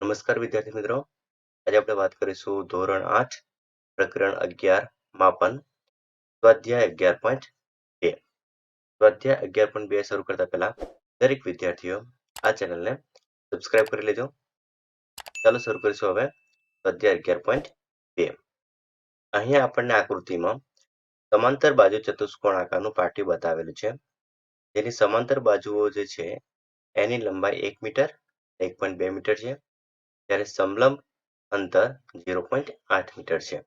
નમસ્કાર વિદ્યાર્થી મિત્રો. આજે આપણે વાત કરીશું ધોરણ 8 પ્રકરણ 11 માપન સ્વાધ્યાય 11.2. સ્વાધ્યાય 11.2 શરૂ કરતા પહેલા દરેક વિદ્યાર્થીઓ આ ચેનલને સબસ્ક્રાઇબ કરી લેજો. ચાલો શરૂ કરીશું હવે સ્વાધ્યાય 11.2. અહીંયા આપણને આકૃતિમાં સમાંતર બાજુ ચતુષ્કોણ આકારનું પાટિયું બતાવેલું છે. જેની સમાંતર બાજુઓ જે છે એની લંબાઈ 1 મીટર 1.2 મીટર છે. જ્યારે સમલંબ અંતર 0.8 મીટર છે.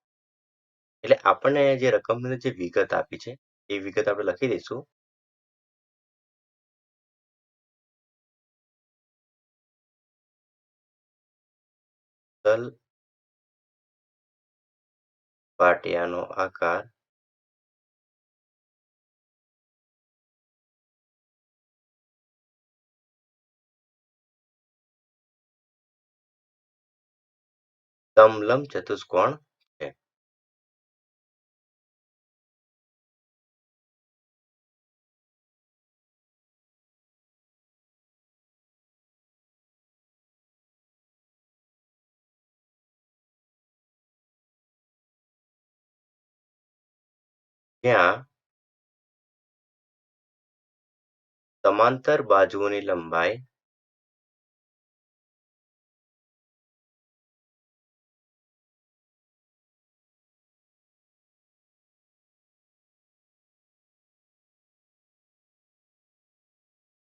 એટલે આપણને જે રકમની જે વિગત આપી છે એ વિગત આપણે લખી દઈશું. તલ પાટિયાનો આકાર સમલંબ ચતુષ્કોણ છે. જ્યાં સમાંતર બાજુઓની લંબાઈ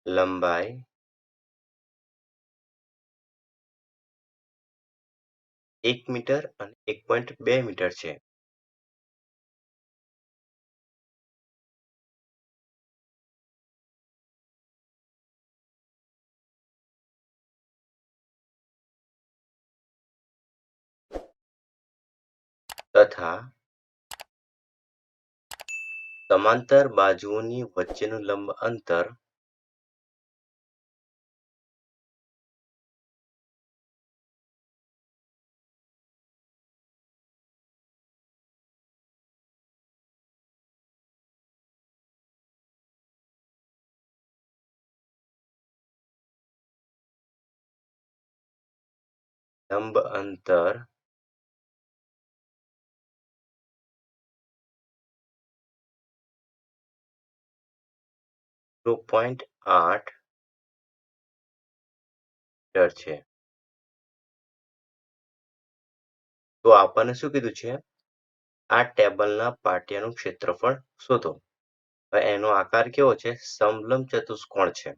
લંબાઈ 1 મીટર અને 1.2 મીટર છે. તથા સમાંતર બાજુઓની વચ્ચેનું લંબ અંતર લંબ અંતર 0.8 મીટર છે. તો આપણને શું કીધું છે? આ ટેબલના પાટિયાનું ક્ષેત્રફળ શોધો. હવે એનો આકાર કેવો છે? સમલંબ ચતુષ્કોણ છે.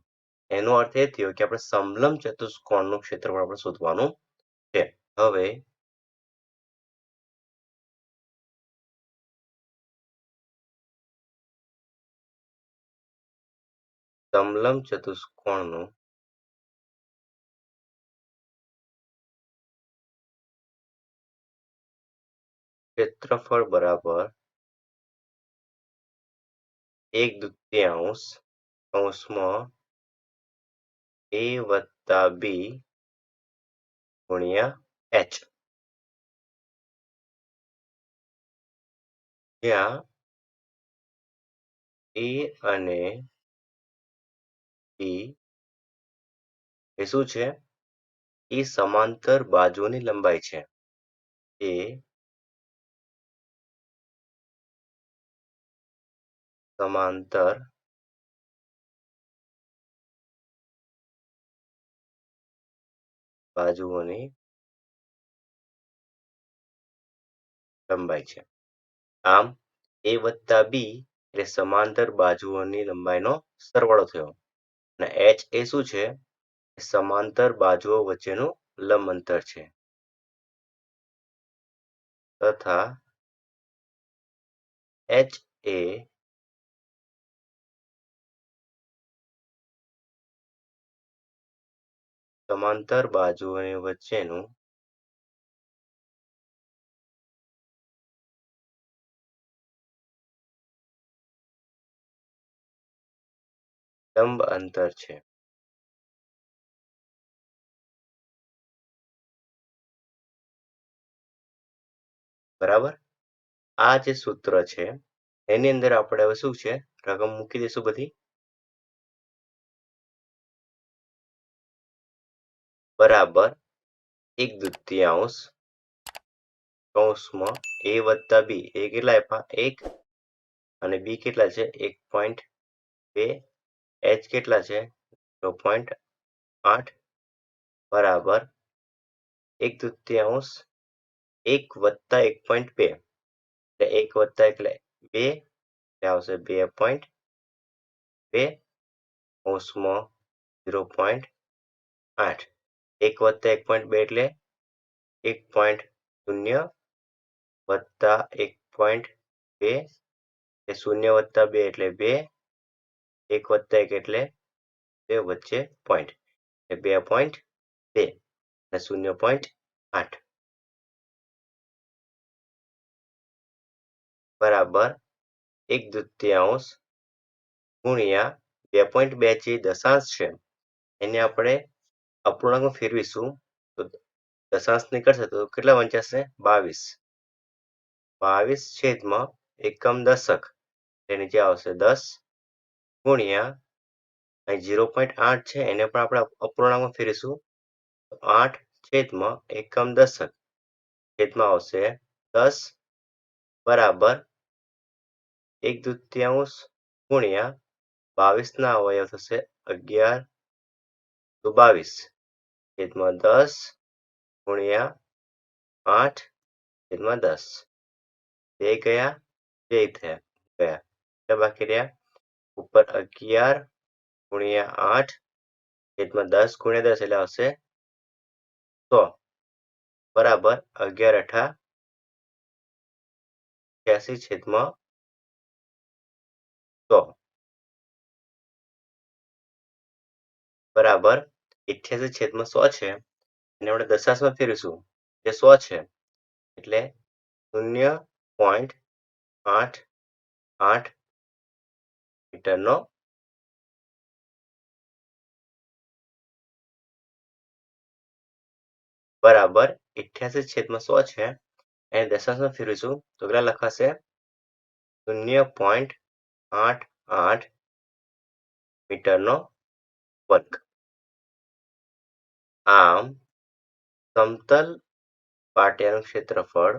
એનો અર્થ એ થયો કે આપણે સમલંબ ચતુષ્કોણનું ક્ષેત્રફળ આપણે શોધવાનું છે. હવે સમલંબ ચતુષ્કોણનું ક્ષેત્રફળ બરાબર 1/2 કૌંસમાં a વત્તા b ગુણ્યા h. જ્યાં a અને b એ શું છે? એ સમાંતર બાજુઓની લંબાઈ છે. એ સમાંતર બાજુઓની લંબાઈ છે. આમ a વત્તા b એટલે સમાંતર બાજુઓની લંબાઈનો સરવાળો થયો. અને h એ શું છે? સમાંતર બાજુઓ વચ્ચેનું લંબ અંતર છે. તથા h એ સમાંતર બાજુઓની વચ્ચેનું લંબ અંતર છે. બરાબર? આ જે સૂત્ર છે એની અંદર આપણે હવે શું છે? રકમ મૂકી દઈશું બધી. બરાબર 1/2 કૌંસમાં a વત્તા b એ કેટલા આપ્યા 1 અને b કેટલા છે 1.2 h કેટલા છે 0.8 બરાબર 1/2 1 વત્તા 1.2 એટલે 1 વત્તા એટલે 2 એટલે આવશે 2.2 કૌંસમાં 0.8 1 વત્તા 1.2 એટલે 1.0 વત્તા 1.2 એ 0 વત્તા 2 એટલે 2 1 વત્તા 1 એટલે 2 વચ્ચે પોઈન્ટ એટલે 2.2 અને 0.8 બરાબર 1/2 ગુણ્યા 2.2 જે દશાંશ છે એને આપણે અપૂર્ણાંકમાં ફેરવીશું તો દશાંશ નીકળશે તો કેટલા વંચાશે 22 22 છેદમાં એકમ દશક એટલે નીચે આવશે 10 ગુણ્યા અહીં 0.8 છે એને પણ આપણે અપૂર્ણાંકમાં ફેરવીશું તો 8 છેદમાં એકમ દશક છેદમાં આવશે 10 બરાબર 1/2 ગુણ્યા 22 ના અવયવ થશે 11 તો 22 છેદમાં 10 ગુણ્યા 8 છેદમાં 10 બે ગયા બે થયા ગયા એટલે બાકી રહ્યા ઉપર 11 ગુણ્યા 8 છેદમાં 10 ગુણ્યા 10 એટલે આવશે 100 બરાબર 11 અઠા 86 છેદમાં 100 બરાબર 88 છેદમાં 100 છે એને આપણે દશાંશમાં ફેરવીશું જે 100 છે એટલે 0.88 મીટરનો બરાબર 88 છેદમાં 100 છે એને દશાંશમાં ફેરવીશું તો કેટલા લખાશે 0.88 મીટરનો વર્ગ આમ સમતલ પાટિયાનું ક્ષેત્રફળ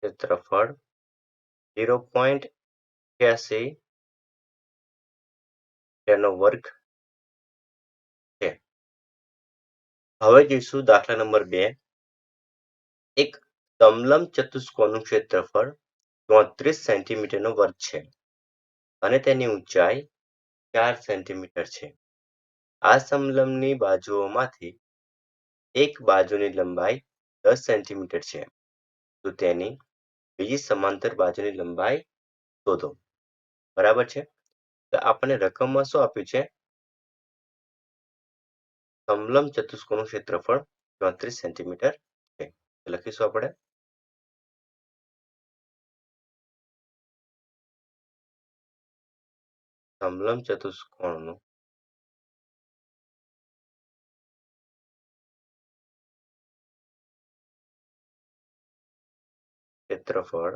ક્ષેત્રફળ 0.86 મીટરનો વર્ગ છે હવે જોઈશું દાખલા નંબર 2 એક સમલંબ ચતુષ્કોણનું ક્ષેત્રફળ 34 સેન્ટીમીટરનો વર્ગ છે અને તેની ઊંચાઈ 4 સેન્ટીમીટર છે આ સમલંબની બાજુઓમાંથી એક બાજુની લંબાઈ 10 સેન્ટીમીટર છે તો તેની બીજી સમાંતર બાજુની લંબાઈ શોધો બરાબર છે તો આપણને રકમમાં શું આપ્યું છે સમલંબ ચતુષ્કોણનું ક્ષેત્રફળ 34 સેન્ટીમીટર છે તો લખીશું આપણે સમલંબ ચતુષ્કોણનું ક્ષેત્રફળ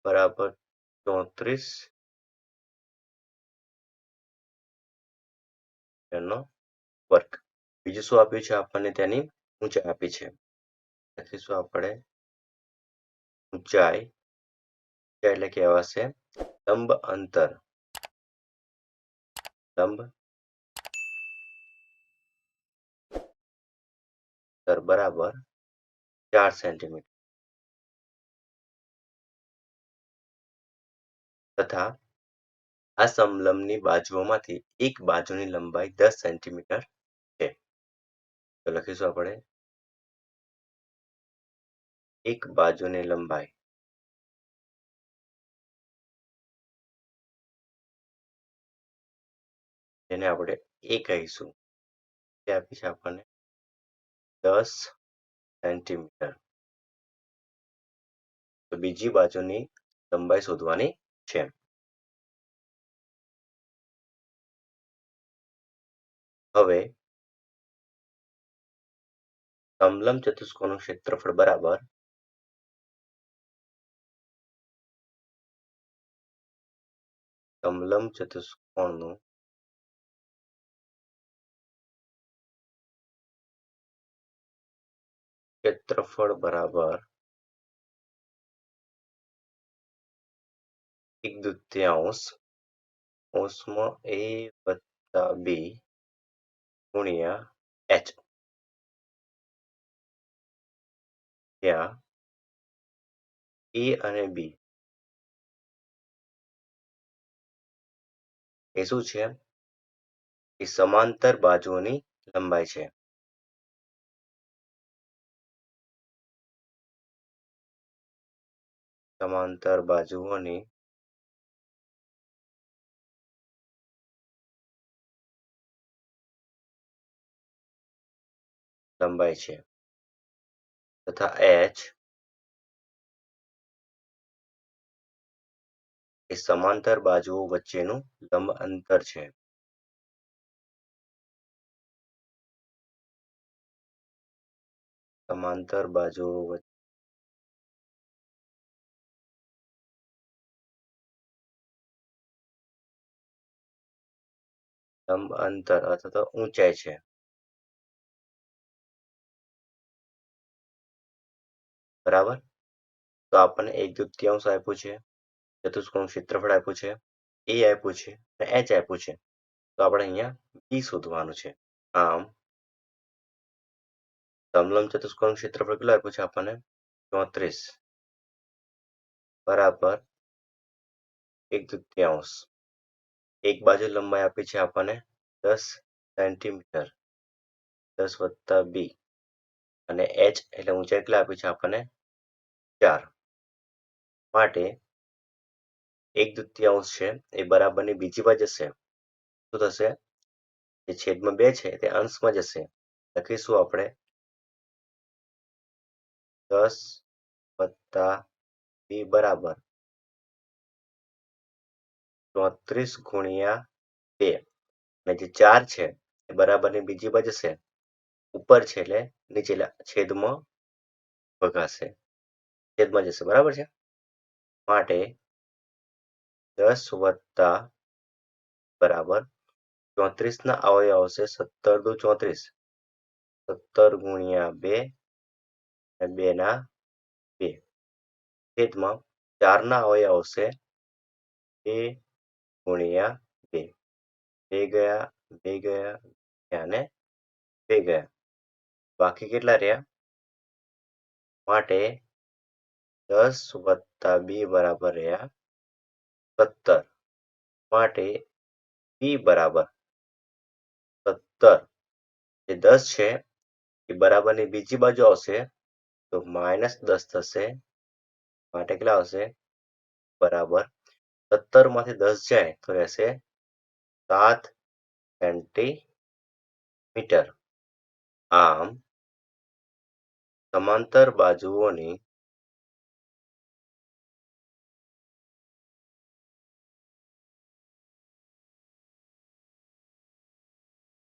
બરાબર 34 નો વર્ગ બીજું શું આપ્યું છે આપણને તેની ઊંચાઈ આપી છે લખીશું આપણે ઊંચાઈ એટલે કહેવાશે લંબ અંતર બરાબર 4 સેન્ટીમીટર તથા આ સમલંબની બાજુઓમાંથી એક બાજુની લંબાઈ 10 સેન્ટીમીટર છે તો લખીશું આપણે એક બાજુની લંબાઈ જેને આપણે a કહીશું તે આપી છે આપણને 10 સેન્ટીમીટર તો બીજી બાજુની લંબાઈ શોધવાની છે હવે સમલંબ ચતુષ્કોણનું ક્ષેત્રફળ બરાબર સમલંબ ચતુષ્કોણનું ક્ષેત્રફળ બરાબર 1/2 ઓછમાં a વત્તા b ગુણ્યા h, જ્યાં a અને b એ શું છે? એ સમાંતર બાજુઓની લંબાઈ છે. સમાંતર બાજુઓની લંબાઈ છે તથા h એ સમાંતર બાજુઓ વચ્ચેનું લંબ અંતર છે. સમાંતર બાજુઓ વચ્ચે લંબ અંતર અથવા તો ઊંચાઈ છે. બરાબર, તો આપણને 1/2 આપ્યું છે, ચતુષ્કોણનું ક્ષેત્રફળ આપ્યું છે, a આપ્યું છે અને h આપ્યું છે. તો આપણે અહીંયા b શોધવાનું છે. આમ સમલંબ ચતુષ્કોણનું ક્ષેત્રફળ કેટલું આપ્યું છે આપણને? 34 બરાબર 1/2. એક બાજુ લંબાઈ આપી છે આપણને 10 સેન્ટીમીટર, 10 વત્તા b અને h એટલે ઊંચાઈ કેટલી આપી છે આપણને? 4. માટે 1/2 છે એ બરાબરની બીજી બાજુ જશે. શું થશે? જે છેદમાં 2 છે તે અંશમાં જશે. લખીશું આપણે 10 વત્તા b બરાબર 34 ગુણ્યા 2 અને જે 4 છે એ બરાબરની બીજી બાજુ જશે. ઉપર છે એટલે નીચે છેદમાં ભગાશે, છેદમાં જશે. બરાબર છે, માટે 10 વત્તા બરાબર 34 ના અવયવ આવશે 17 દુ 34, 17 ગુણ્યા 2 અને 2 ના 2 છેદમાં 4 ના અવયવ આવશે 2 ગુણ્યા 2, 2 ગયા 2 ગયા અને 2 ગયા, બાકી કેટલા રહ્યા? માટે 10 વત્તા b બરાબર રહ્યા 17. માટે b બરાબર 17. જે 10 છે એ બરાબરની બીજી બાજુ આવશે તો -10 થશે. માટે કેટલા આવશે? બરાબર 17 માંથી 10 જાય તો રહેશે 7 સેન્ટીમીટર. આમ સમાંતર બાજુઓની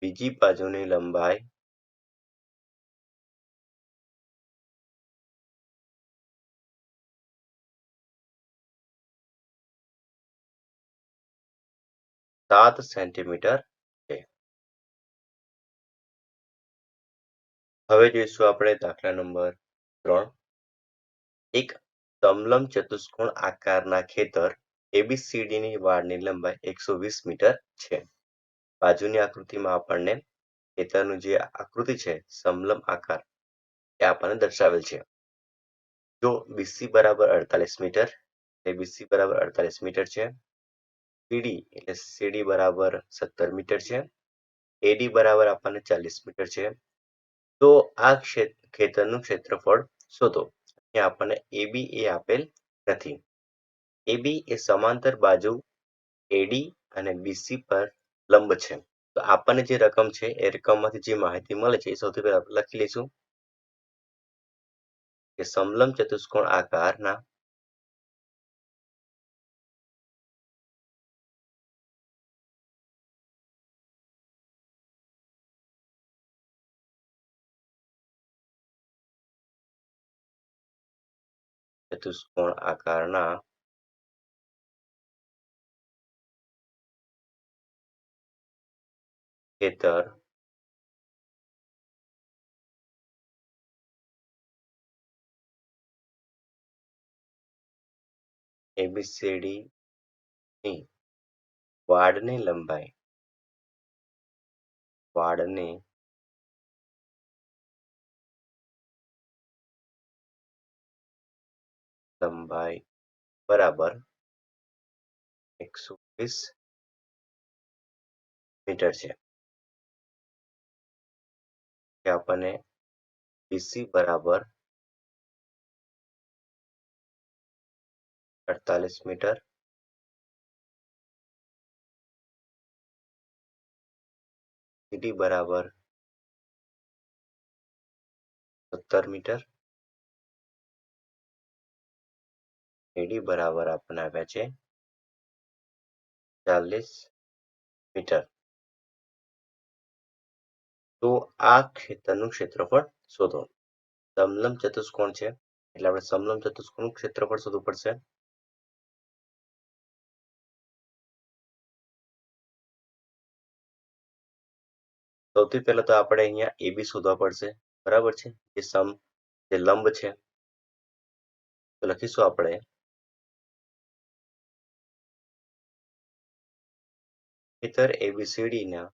બીજી બાજુની લંબાઈ 7 સેન્ટીમીટર છે. હવે જોઈશું આપણે દાખલા નંબર 3. એક સમલંબ ચતુષ્કોણ આકારના ખેતર ABCD ની વાડની લંબાઈ 120 મીટર છે. બાજુની આકૃતિમાં આપણને ખેતરનું જે આકૃતિ છે સમલંબ આકાર એ આપણને દર્શાવેલ છે. જો BC બરાબર 48 મીટર, BC બરાબર 48 મીટર છે, CD એટલે CD બરાબર 17 મીટર છે, AD બરાબર આપણને 40 મીટર છે. તો આ ખેતરનું ક્ષેત્રફળ શોધો. અહીંયા આપણને AB એ આપેલ નથી. AB એ સમાંતર બાજુ AD અને BC પર લંબ છે. તો આપણને જે રકમ છે એ રકમમાંથી જે માહિતી મળે છે એ સૌથી પહેલા આપણે લખી લઈશું કે સમલંબ ચતુષ્કોણ આકારના ચતુષ્કોણ આકારના ખેતર એબીસીડી ની વાડની લંબાઈ બરાબર 120 મીટર છે. કે આપણને BC બરાબર 48 મીટર, CD બરાબર 17 મીટર, AD બરાબર આપણને આવ્યા છે 40 મીટર. તો આ ખેતરનું ક્ષેત્રફળ શોધો. સમલંબ ચતુષ્કોણ છે એટલે આપણે સમલંબ ચતુષ્કોણનું ક્ષેત્રફળ શોધવું પડશે. સૌથી પહેલા તો આપણે અહીંયા AB શોધવા પડશે, બરાબર છે, જે લંબ છે. તો લખીશું આપણે ખેતર ABCD ના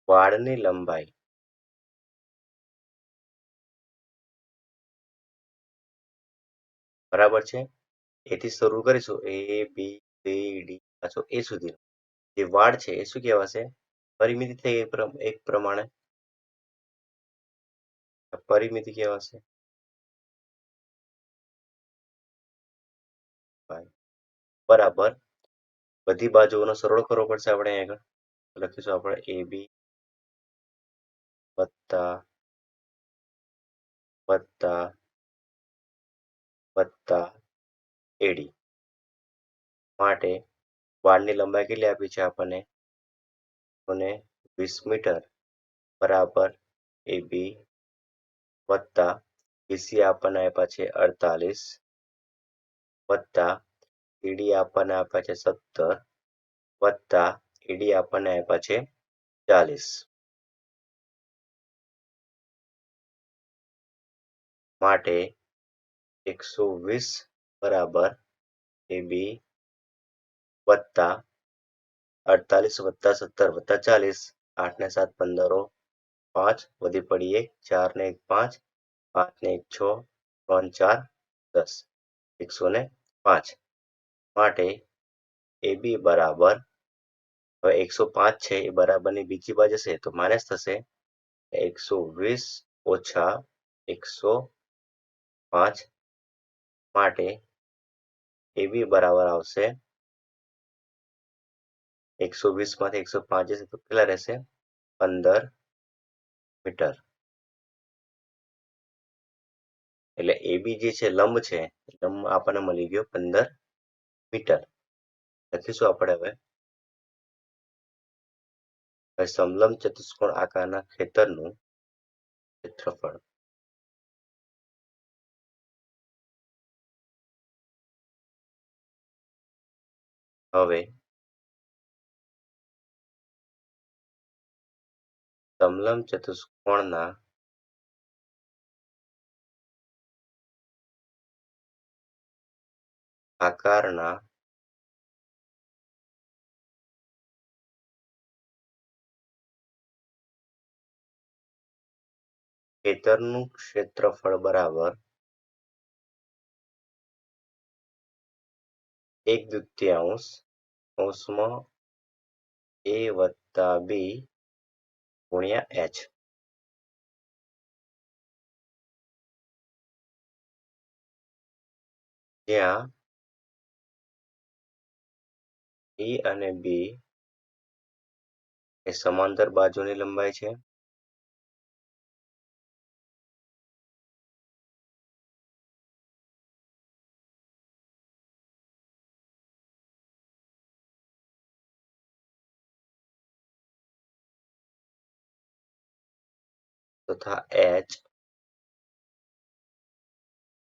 વાડની લંબાઈ બરાબર છે. એથી શરૂ કરીશું ABCD પાછો A સુધી. જે વાડ છે એ શું કહેવાશે? પરિમિતિ થઈ એક પ્રમાણે પરિમિતિ કહેવાશે. બરાબર બધી બાજુઓનો સરળ કરવો પડશે આપણે આગળ. લખીશું આપણે AB વત્તા વત્તા વત્તા AD માટે વાડની લંબાઈ કેટલી આપી છે આપણને? 20 મીટર બરાબર AB વત્તા BC આપણને આપ્યા છે 48 વત્તા AD આપણને આપ્યા છે 17 વત્તા AD આપણને આપ્યા છે 40 માટે 120 બરાબર AB વત્તા 48 વત્તા 17 વત્તા 40 8 ને 7 15 5 વધી પડી 1 4 ને 1 5 5 ને 1 6 3 4 10 105 માટે AB બરાબર હવે 105 છે એ બરાબરની બીજી બાજુ છે તો માઇનસ થશે 120 ઓછા 105 માટે AB બરાબર આવશે 120 માંથી 105 જશે તો કેટલા રહેશે? 15 મીટર. એટલે AB જે છે લંબ છે, લંબ આપણને મળી ગયો 15 મીટર. લખીશું આપણે હવે સમલંબ ચતુષ્કોણ આકારના ખેતરનું ક્ષેત્રફળ. હવે સમલંબ ચતુષ્કોણના આકારના ખેતરનું ક્ષેત્રફળ બરાબર 1/2 કૌંસમાં A વત્તા B ગુણ્યા H. જ્યાં E અને B એ સમાંતર બાજુની લંબાઈ છે. તથા એચ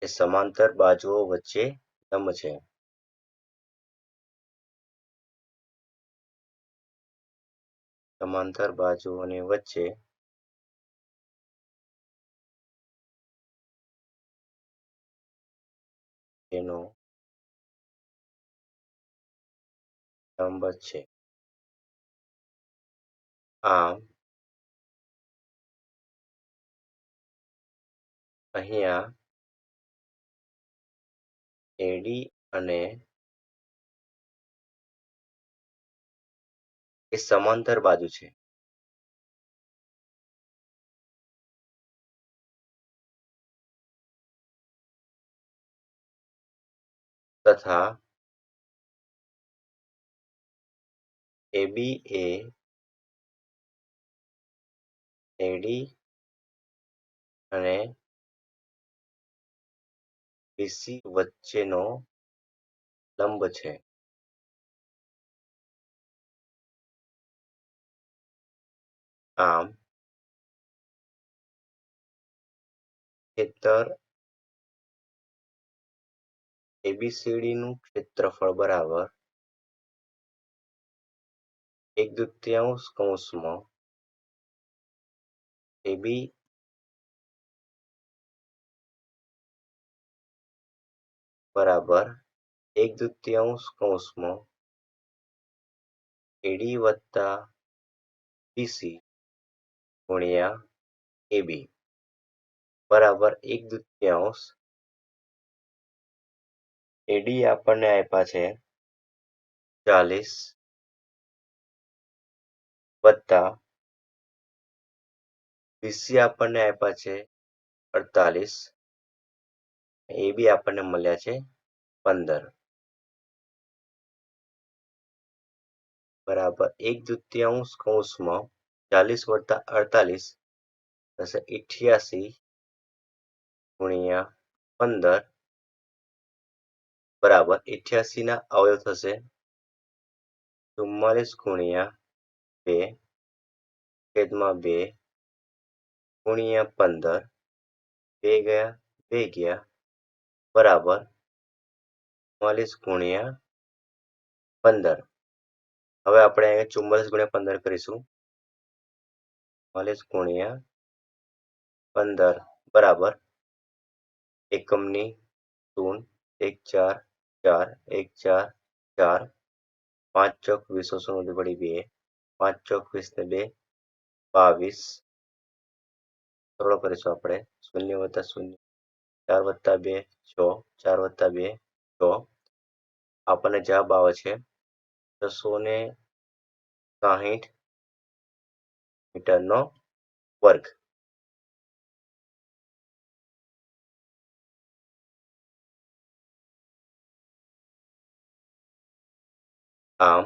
એ સમાંતર બાજુઓ વચ્ચે લંબ છે. સમાંતર બાજુઓની વચ્ચે તેનો લંબ છે. આમ અહીંયા એડી અને એ સમાંતર બાજુ છે. તથા એબી એ એડી અને બીસી વચ્ચેનો લંબ છે. આમ ખેતર એબીસીડી નું ક્ષેત્રફળ બરાબર 1/2 કૌંસમાં એબી બરાબર 1/2 કૌંસમાં એડી વત્તા બીસી ગુણ્યા એબી બરાબર 1/2. એડી આપણને આપ્યા છે 40 વત્તા બીસી આપણને આપ્યા છે 48. એબી આપણને મળ્યા છે 15 બરાબર 1/2 કૌંસમાં 40 વત્તા 48 થશે 88 ગુણ્યા 15 બરાબર 88 ના અવયવ થશે 44 ગુણ્યા 2 છેદમાં 2 ગુણ્યા 15 2 ગયા 2 ગયા બરાબર 44 ગુણ્યા 15. હવે આપણે અહીંયા 44 ગુણ્યા 15 કરીશું. 44 ગુણ્યા 15 બરાબર એકમની શૂન 1 4 4 1 4 4 5 ચોક 20 વડી 2 5 ચોક 20 ને 2 22 સરળ કરીશું આપણે 0 વત્તા 0 4 વત્તા 2 6 4 વત્તા 2 6 આપણને જવાબ આવે છે 660 મીટરનો વર્ગ. આમ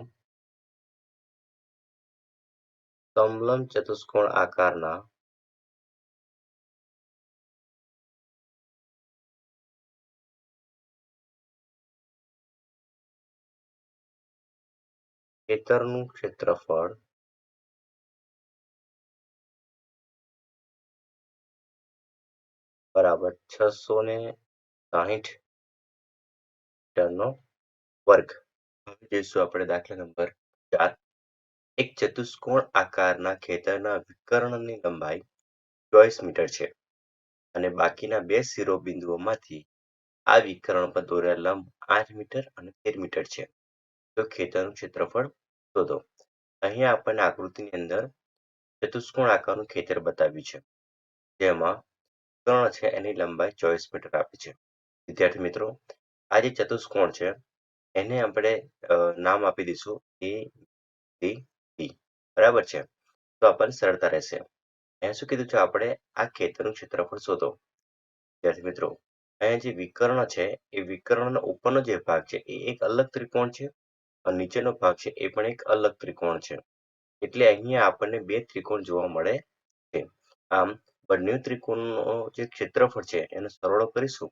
સમલંબ ચતુષ્કોણ આકારના ખેતરનું ક્ષેત્રફળ બરાબર 660 મીટરનો વર્ગ. હવે જોઈશું આપણે દાખલા નંબર 4. એક ચતુષ્કોણ આકારના ખેતરના વિકર્ણની લંબાઈ 24 મીટર છે અને બાકીના બે શિરોબિંદુઓમાંથી આ વિકર્ણ પર દોરેલા લંબ 8 મીટર અને 13 મીટર છે. તો ખેતરનું ક્ષેત્રફળ શોધો. અહીંયા આપણને આકૃતિની અંદર ચતુષ્કોણ આકારનું ખેતર બતાવ્યું છે જેમાં વિકર્ણ છે એની લંબાઈ 24 મીટર આપી છે. વિદ્યાર્થી મિત્રો, આ જે ચતુષ્કોણ છે એને આપણે નામ આપી દઈશું એ સી ડી. બરાબર છે. તો આપણને સરળતા રહેશે. અહીંયા શું કીધું છે આપણે આ ખેતરનું ક્ષેત્રફળ શોધો. વિદ્યાર્થી મિત્રો, અહીંયા જે વિકર્ણ છે એ વિકર્ણનો ઉપરનો જે ભાગ છે એ એક અલગ ત્રિકોણ છે અને નીચેનો ભાગ છે એ પણ એક અલગ ત્રિકોણ છે. એટલે અહીંયા આપણને બે ત્રિકોણ જોવા મળે છે. આમ બંને ત્રિકોણનો જે ક્ષેત્રફળ છે એનો સરવાળો કરીશું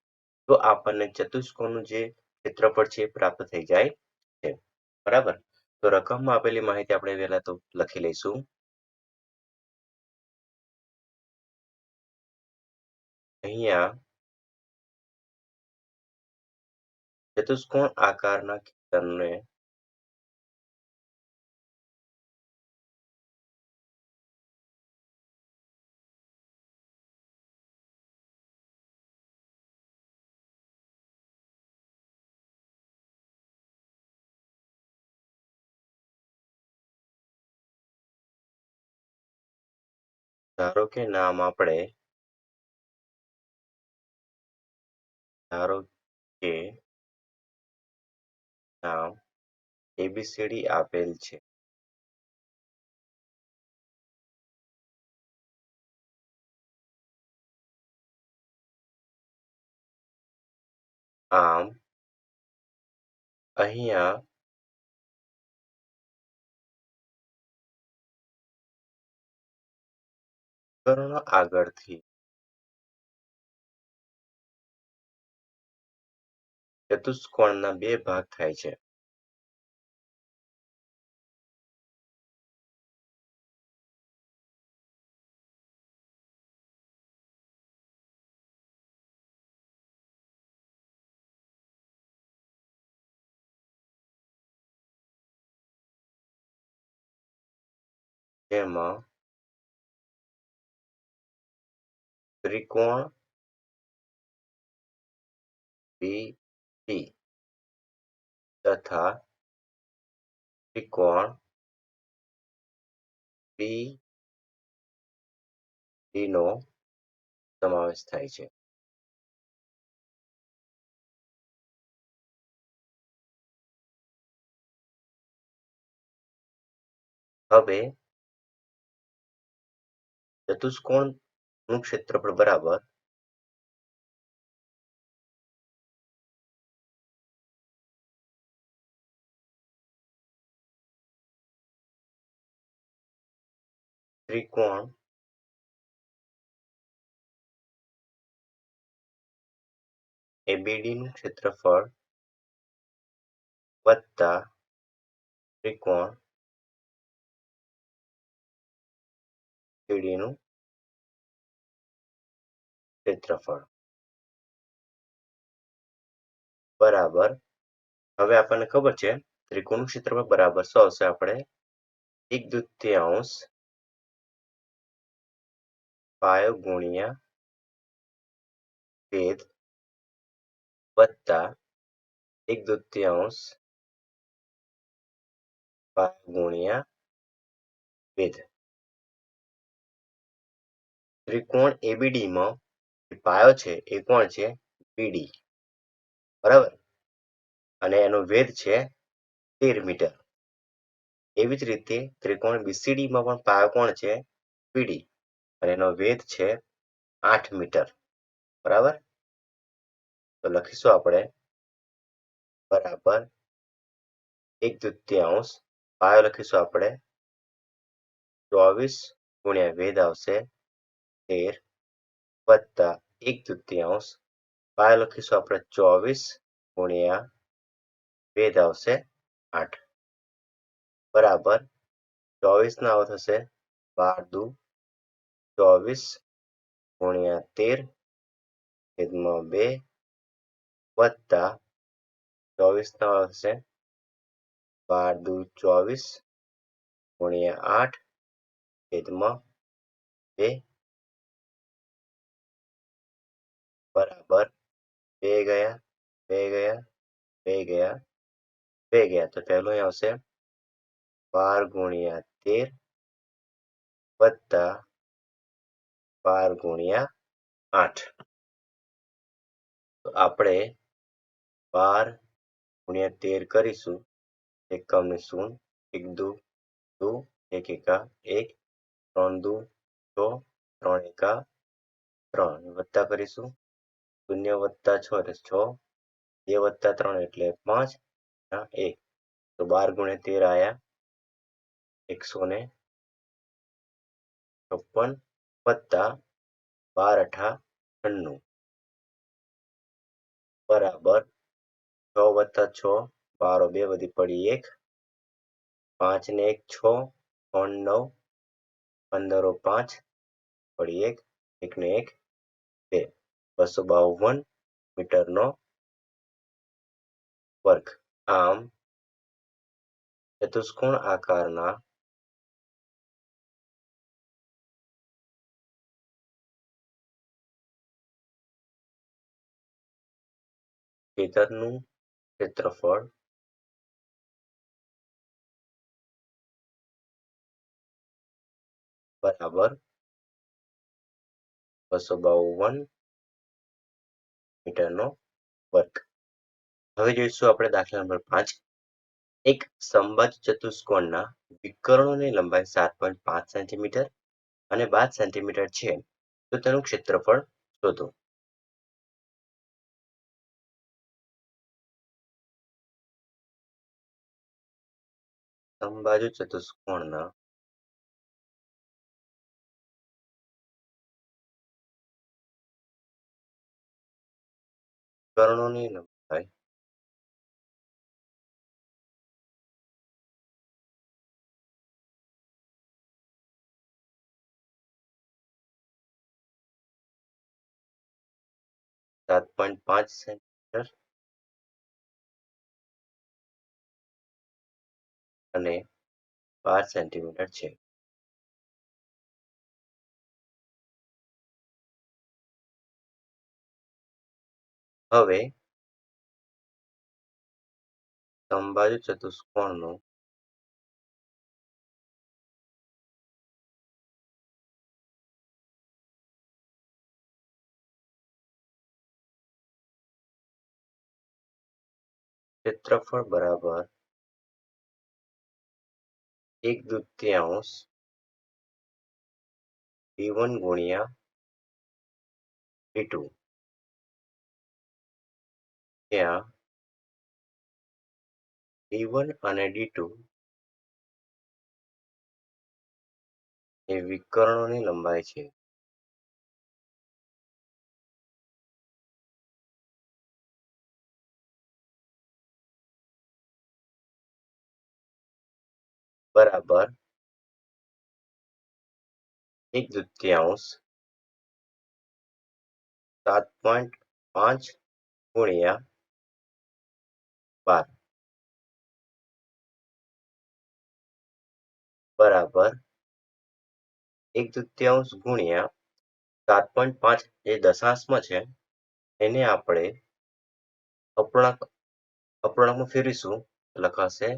તો આપણને ચતુષ્કોણનું જે ક્ષેત્રફળ છે એ પ્રાપ્ત થઈ જાય છે. બરાબર. તો રકમમાં આપેલી માહિતી આપણે પહેલા તો લખી લઈશું. અહીંયા ચતુષ્કોણ આકારના ખેતરને ધારો કે નામ આપણે નામ એબીસીડી આપેલ છે. આમ અહીંયા કર્ણ આગળથી ચતુષ્કોણના બે ભાગ થાય છે. જેમાં ત્રિકોણ BD તથા ત્રિકોણ BD નો સમાવેશ થાય છે. હવે ચતુષ્કોણનું ક્ષેત્રફળ બરાબર ત્રિકોણ ABD નું ક્ષેત્રફળ વત્તા ત્રિકોણ CD નું ક્ષેત્રફળ બરાબર. હવે આપણને ખબર છે ત્રિકોણનું ક્ષેત્રફળ બરાબર શું આવશે? આપણે 1/2 પાયો ગુણ્યા ભેદ વત્તા 1/2 પાયો ગુણ્યા ભેદ. ત્રિકોણ ABD માં પાયો છે એ કોણ છે? BD, બરાબર, અને એનો વેધ છે 13 મીટર. એવી જ રીતે ત્રિકોણ BCD માં પણ પાયો કોણ છે? BD, અને એનો વેધ છે 8 મીટર. બરાબર, તો લખીશું આપણે બરાબર 1/2 પાયો લખીશું આપણે 24 ગુણ્યા વેધ આવશે 13 વત્તા 1/2 પાયો લખીશું આપણે 24 ગુણ્યા વેધ આવશે 8 બરાબર 24 ના થશે 12 દુ 24 ગુણ્યા 13 છેદમાં 2 વત્તા 24 ના થશે 12 દુ 24 ગુણ્યા 8 છેદમાં 2 બરાબર 2 ગયા 2 ગયા 2 ગયા 2 ગયા. તો પહેલું અહીં આવશે 12 ગુણ્યા 13 વત્તા 12 ગુણ્યા 8. તો આપણે 12 ગુણ્યા 13 કરીશું. એકમ ને શૂન્ય, 1 દુ 2, 1 એકા 1, 3 દુ 6, 3 એકા 3 વત્તા કરીશું 0 વત્તા 6 એટલે 6, 2 વત્તા 3 એટલે 5, 1. તો 12 ગુણ્યા 13 આયા 156 વત્તા 12 અઠા 96 બરાબર 6 વત્તા 6 12 2 વધી પડી 1, 5 ને 1 6, 3 9, 15 5 પડી 1, 1 ને 1 2. 252 મીટરનો વર્ગ. આમ ચતુષ્કોણ આકારના ખેતરનું ક્ષેત્રફળ બરાબર 252 મીટરનો વર્ગ. હવે જોઈશું આપણે દાખલા નંબર 5. એક સમબાજુ ચતુષ્કોણના વિકર્ણોની લંબાઈ 7.5 સેન્ટીમીટર અને 12 સેન્ટીમીટર છે, તો તેનું ક્ષેત્રફળ શોધો. સમબાજુ ચતુષ્કોણના વિકર્ણોની લંબાઈ 7.5 સેન્ટીમીટર અને 12 સેન્ટીમીટર છે. હવે સમબાજુ ચતુષ્કોણનું ક્ષેત્રફળ બરાબર 1/2 V1 ગુણ્યા V2, જ્યાં D1 અને D2 એ વિકર્ણોની લંબાઈ છે. બરાબર 1/2 7.5 ગુણ્યા 12 બરાબર 1/2 ગુણ્યા 7.5 જે દશાંશમાં છે એને આપણે અપૂર્ણાંકમાં ફેરવીશું. લખાશે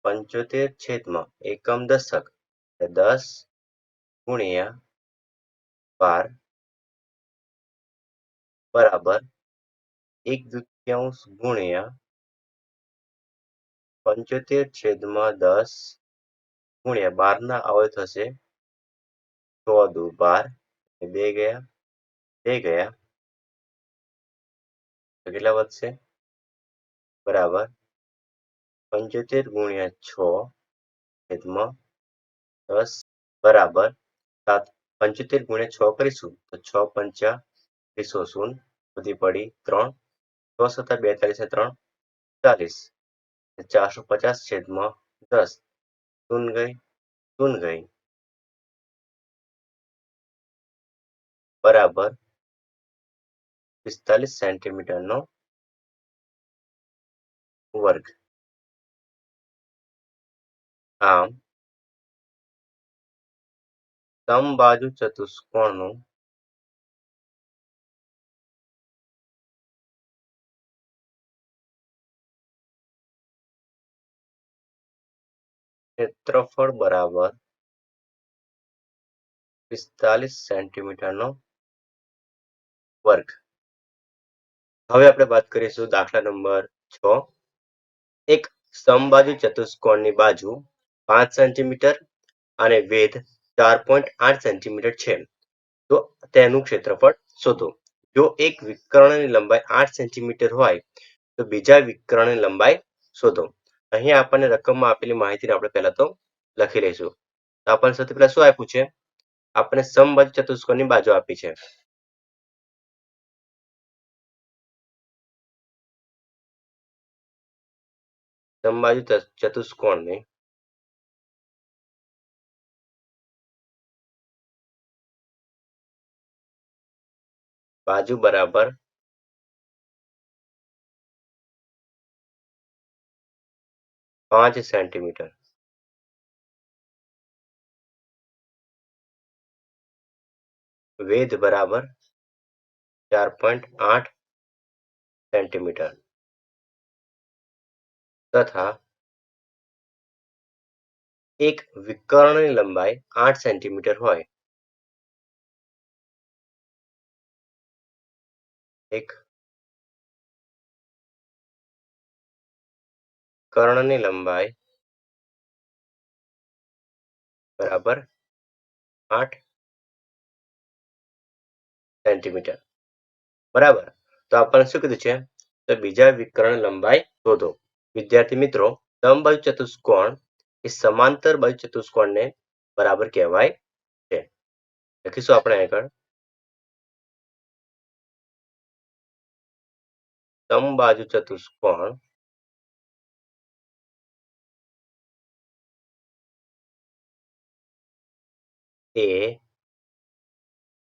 75 છેદમાં એકમ દશક, 10 ગુણ્યા 12 બરાબર 1/2 ગુણ્યા 75 છેદમાં 10 ગુણ્યા 12 ના આવે થશે 100 દુ 12, 2 ગયા 2 ગયા તો કેટલા વધશે? બરાબર 75 ગુણ્યા 6 છેદમાં 10 બરાબર 75 ગુણ્યા 6 કરીશું તો 6 પંચા 200 શૂન્ય વધી પડી 3, 6 સત્તા 42 ને 3 40, 450 છેદમાં 10 શૂન્ય ગઈ બરાબર 45 સેન્ટીમીટરનો વર્ગ. આમ સમબાજુ ચતુષ્કોણનું ક્ષેત્રફળ બરાબર 45 સેન્ટીમીટરનો વર્ગ. હવે આપણે વાત કરીશું દાખલા નંબર 6. એક સમબાજુ ચતુષ્કોણની બાજુ 5 સેન્ટીમીટર અને વેધ 4.8 સેન્ટીમીટર છે, તો તેનું ક્ષેત્રફળ શોધો. જો એક વિકર્ણની લંબાઈ 8 સેન્ટીમીટર હોય તો બીજા વિકર્ણની લંબાઈ શોધો. અહીં આપણને રકમમાં આપેલી માહિતીને આપણે પહેલા તો લખી લઈશું. તો આપણને સૌથી પહેલા શું આપ્યું છે? આપણે સમબાજુ ચતુષ્કોણની બાજુ આપી છે. સમબાજુ ચતુષ્કોણની बाजू बराबर 5 સેન્ટીમીટર, વેધ બરાબર 4.8 સેન્ટીમીટર તથા એક વિકર્ણની લંબાઈ 8 સેન્ટીમીટર હોય. એક કર્ણની લંબાઈ બરાબર 8 સેન્ટીમીટર. બરાબર, તો આપણને શું કીધું છે? તો બીજા વિકર્ણ લંબાઈ શોધો. વિદ્યાર્થી મિત્રો, સમબાજુ ચતુષ્કોણ એ સમાંતર બાજુ ચતુષ્કોણને બરાબર કહેવાય છે. લખીશું આપણે આગળ સમબાજુ ચતુષ્કોણ એ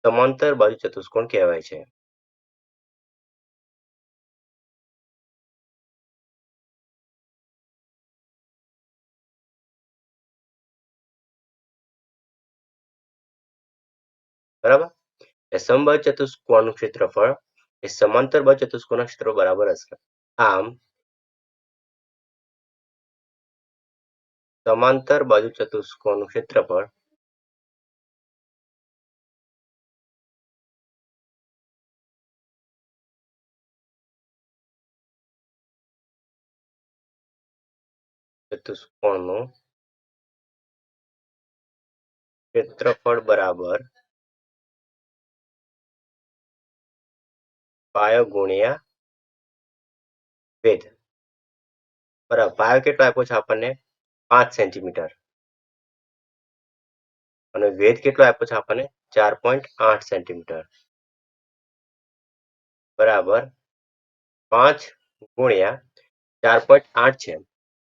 સમાંતર બાજુ ચતુષ્કોણ કહેવાય છે. બરાબર, એ સમબાજુ ચતુષ્કોણનું ક્ષેત્રફળ એ સમાંતર બાજુ ચતુષ્કોણના ક્ષેત્રફળ બરાબર હશે. આમ સમાંતર બાજુ ચતુષ્કોણનું ક્ષેત્રફળ ચતુષ્કોણનું ક્ષેત્રફળ બરાબર પાયો ગુણ્યા વેધ. બરાબર, પાયો કેટલો આપ્યો છે આપણને? 5 સેન્ટીમીટર અને વેધ કેટલો આપ્યો છે આપણને? 4.8 સેન્ટીમીટર બરાબર 5 ગુણ્યા 4.8 છે.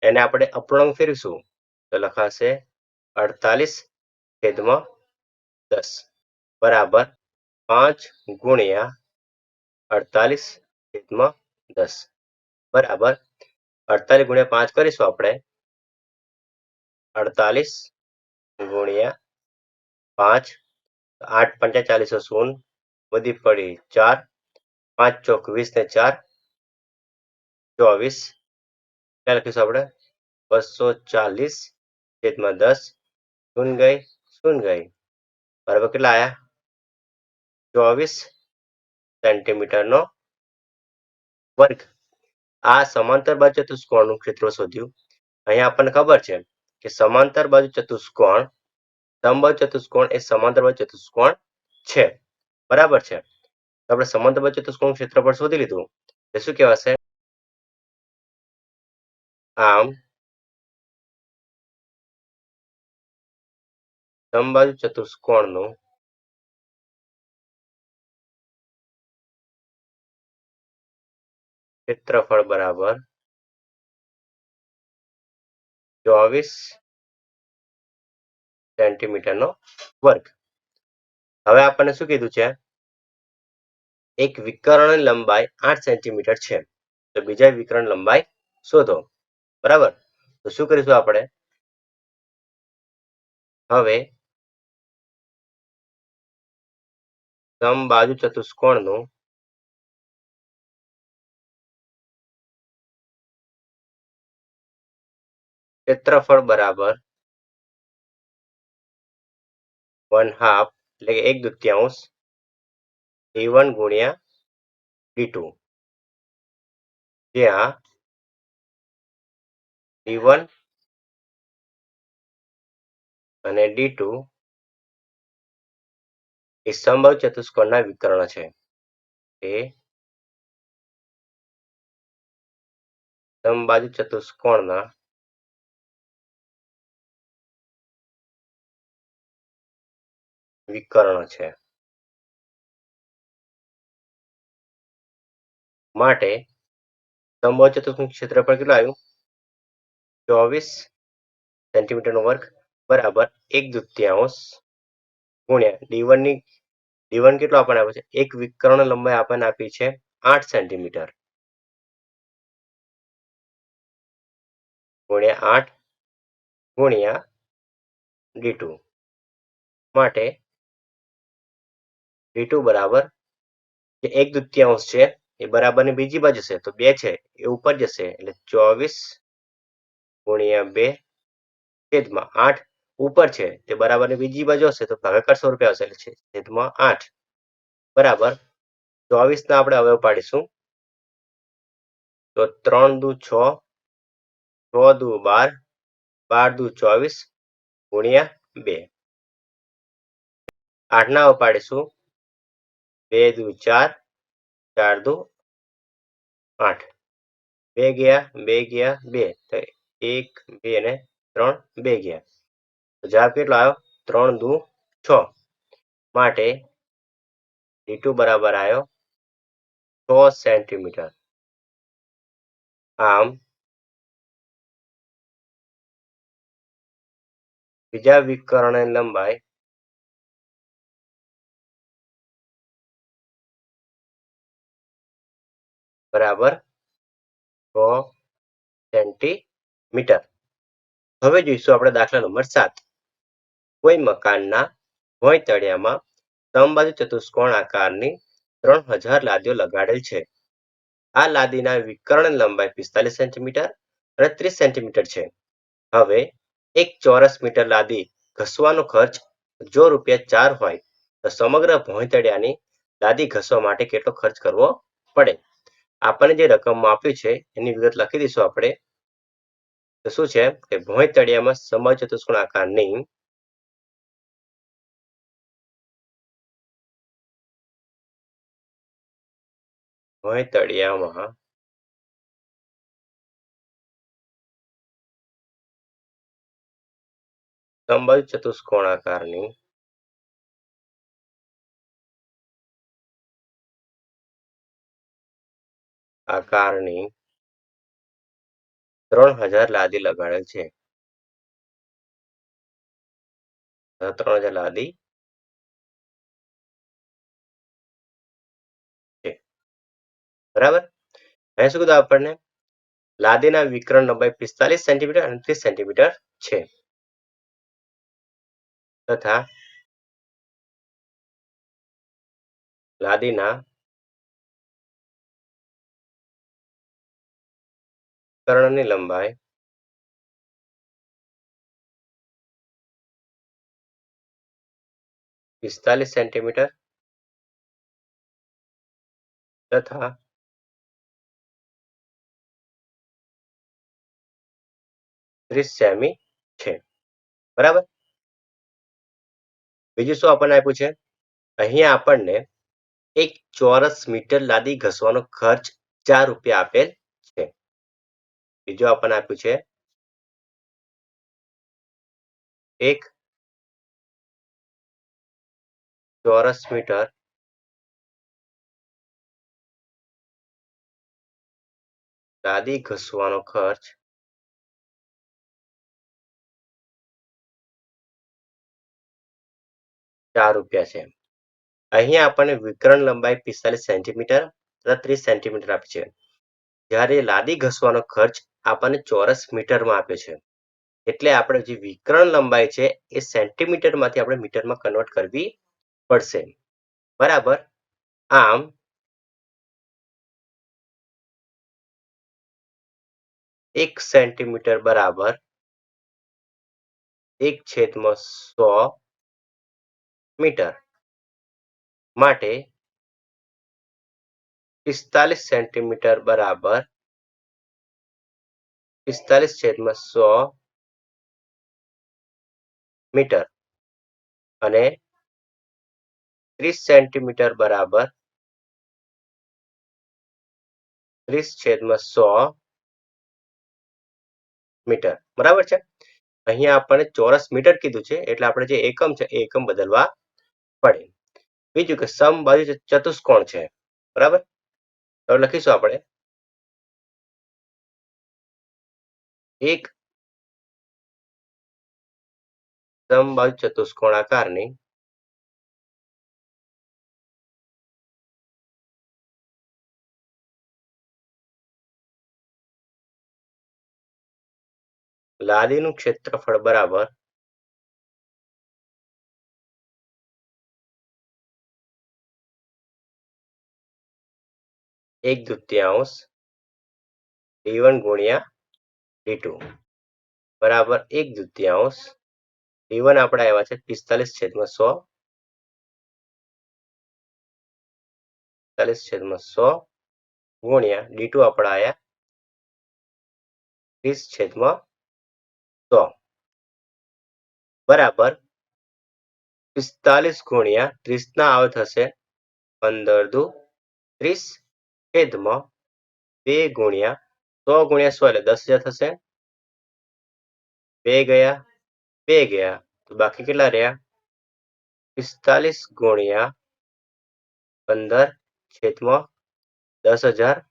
એને આપણે અપૂર્ણાંક ફેરવીશું તો લખાશે 48/10 બરાબર 5 ગુણ્યા 48/10 બરાબર 48 ગુણ્યા 5 કરીશું આપણે 48 ગુણ્યા 5 8 પંચા 40 શૂન્ય વધી પડી 4 5 ચોક 20 ને 4 24 ક્યાં લખીશું આપણે 240/10 શૂન્ય ગઈ શૂન્ય ગઈ બરાબર કેટલા આયા 24 સેન્ટીમીટરનો વર્ગ. આ સમાંતર બાજુ ચતુષ્કોણનું ક્ષેત્રફળ શોધ્યું. અહીંયા આપણને ખબર છે કે સમાંતર બાજુ ચતુષ્કોણ સમબાજુ ચતુષ્કોણ એ સમાંતર બાજુ ચતુષ્કોણ છે. બરાબર છે, તો આપણે સમાંતર બાજુ ચતુષ્કોણનું ક્ષેત્રફળ શોધી લીધું. એ શું કહેવાશે? આમ સમબાજુ ચતુષ્કોણનું ક્ષેત્રફળ બરાબર 24 સેન્ટીમીટરનો વર્ગ. હવે આપણને શું કીધું છે? એક વિકર્ણની લંબાઈ 8 સેન્ટીમીટર છે, તો બીજા વિકર્ણ લંબાઈ શોધો. બરાબર, તો શું કરીશું આપણે? હવે સમબાજુ ચતુષ્કોણનું ક્ષેત્રફળ બરાબર 1/2 એટલે કે 1/2 d1 ગુણ્યા d2, જ્યાં d1 અને d2 એ સમબાજુ ચતુષ્કોણના વિકર્ણ છે. એ સમબાજુ ચતુષ્કોણના વિકર્ણ છે. માટે સમબાજુ ચતુષ્કોણનું ક્ષેત્રફળ કેટલું આવ્યું? 24 સેન્ટીમીટરનો વર્ગ બરાબર 1/2 ગુણ્યા d1 ની d1 કેટલો આપણને આપ્યો છે? એક વિકર્ણ લંબાઈ આપણને આપી છે 8 સેન્ટીમીટર ગુણ્યા 8 ગુણ્યા d2 માટે d2 બરાબર જે 1/2 છે એ બરાબરની બીજી બાજુ છે તો 2 છે એ ઉપર જશે એટલે 24 ગુણ્યા 2 છેદમાં 8 ઉપર છે તે બરાબરની બીજી બાજુ હશે તો ભાગાકાર સ્વરૂપે આવશે એટલે છે છેદમાં 8 બરાબર 24 ના આપણે અવયવ પાડીશું તો 3 દુ 6 6 દુ 12 12 દુ 24 ગુણ્યા 2 8 ના અવયવ પાડીશું 2 દુ 4 4 દુ 8 2 ગયા 2 ગયા 2 તો 1 2 અને 3 2 ગયા તો જવાબ કેટલો આવ્યો 3 દુ 6 માટે d2 બરાબર આવ્યો 6 સેન્ટીમીટર આમ બીજા વિકર્ણની લંબાઈ બરાબર 6 સેન્ટીમીટર હવે જોઈશું આપણે દાખલા નંબર 7 કોઈ મકાનના ભોંયતળિયામાં સમબાજુ ચતુષ્કોણ આકારની 3000 લાદીઓ લગાડેલ છે આ લાદીના વિકર્ણ લંબાઈ 45 સેન્ટીમીટર અને 30 સેન્ટીમીટર છે હવે એક ચોરસ મીટર લાદી ઘસવાનો ખર્ચ જો ₹4 હોય તો સમગ્ર ભોંયતળિયાની લાદી ઘસવા માટે કેટલો ખર્ચ કરવો પડે આપણને જે રકમ આપ્યું છે એની વિગત લખી દઈશું આપણે તો શું છે કે ભોંયતળિયામાં સમબાજુ ચતુષ્કોણ આકારની ભોંયતળિયામાં સમબાજુ ચતુષ્કોણ આકારની આકારની 3000 લાદી લગાડેલ છે 3000 લાદી છે બરાબર હવે શું કીધું આપણને લાદીના વિકર્ણ લંબાઈ 45 સેન્ટીમીટર અને 30 સેન્ટીમીટર છે તથા લાદીના વિકર્ણની લંબાઈ 45 સેન્ટીમીટર તથા 30 સેમી છે બરાબર બીજું શું આપણને આપ્યું છે અહીંયા આપણને એક ચોરસ મીટર લાદી ઘસવાનો ખર્ચ ₹4 આપેલ છે બીજું આપણને આપ્યું છે એક ચોરસ મીટર લાદી ઘસવાનો ખર્ચ ₹4 છે અહીંયા આપણને વિકર્ણ લંબાઈ 45 સેન્ટીમીટર તથા 30 સેન્ટીમીટર આપી છે જ્યારે લાદી ઘસવાનો ખર્ચ આપણને ચોરસ મીટરમાં આપ્યો છે એટલે આપણે જે વિકર્ણ લંબાઈ છે એ સેન્ટીમીટર માંથી આપણે મીટરમાં કન્વર્ટ કરવી પડશે બરાબર આમ 1 સેન્ટીમીટર બરાબર 1/100 મીટર માટે 45 સેન્ટીમીટર બરાબર 45/100 મીટર અને 30 સેન્ટીમીટર બરાબર 30/100 મીટર બરાબર છે અહીંયા આપણને ચોરસ મીટર કીધું છે એટલે આપણે જે એકમ છે એ એકમ બદલવા પડે બીજું કે સમબાજુ ચતુષ્કોણ છે બરાબર તો લખીશું આપણે એક સમબાજુ ચતુષ્કોણ આકારની લાદીનું ક્ષેત્રફળ બરાબર 1/2 d1 ગુણ્યા d2 બરાબર 1/2 d1 આપણે આવ્યા છે 45/100 45/100 ગુણ્યા d2 આપણે આવ્યા 30/100 બરાબર 45 ગુણ્યા 30 ના આવે થશે 15 × 30 છેદમાં 2 ગુણ્યા 100 ગુણ્યા 100 એટલે 10,000 થશે 2 ગયા 2 ગયા તો બાકી કેટલા રહ્યા 45 ગુણ્યા 15 છેદમાં 10,000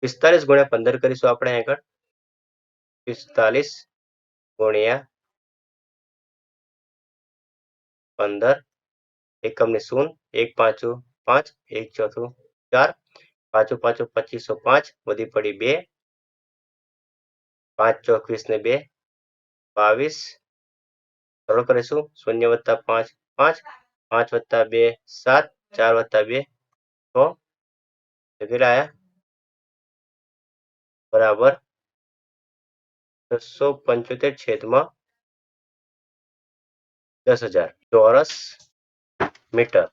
45 ગુણ્યા 15 કરીશું આપણે આગળ 45 ગુણ્યા 15 એકમની શૂન્ય 1 પાંચું 5 1 ચોથું 4 પાંચું પાંચું 2505 વધી પડી 2 5 24 ને 2 22 સરળ કરીશું 0 વત્તા 5 5 5 વત્તા 2 7 4 વત્તા 2 6 કેટલા આયા બરાબર 675 છેદમાં 10,000 ચોરસ મીટર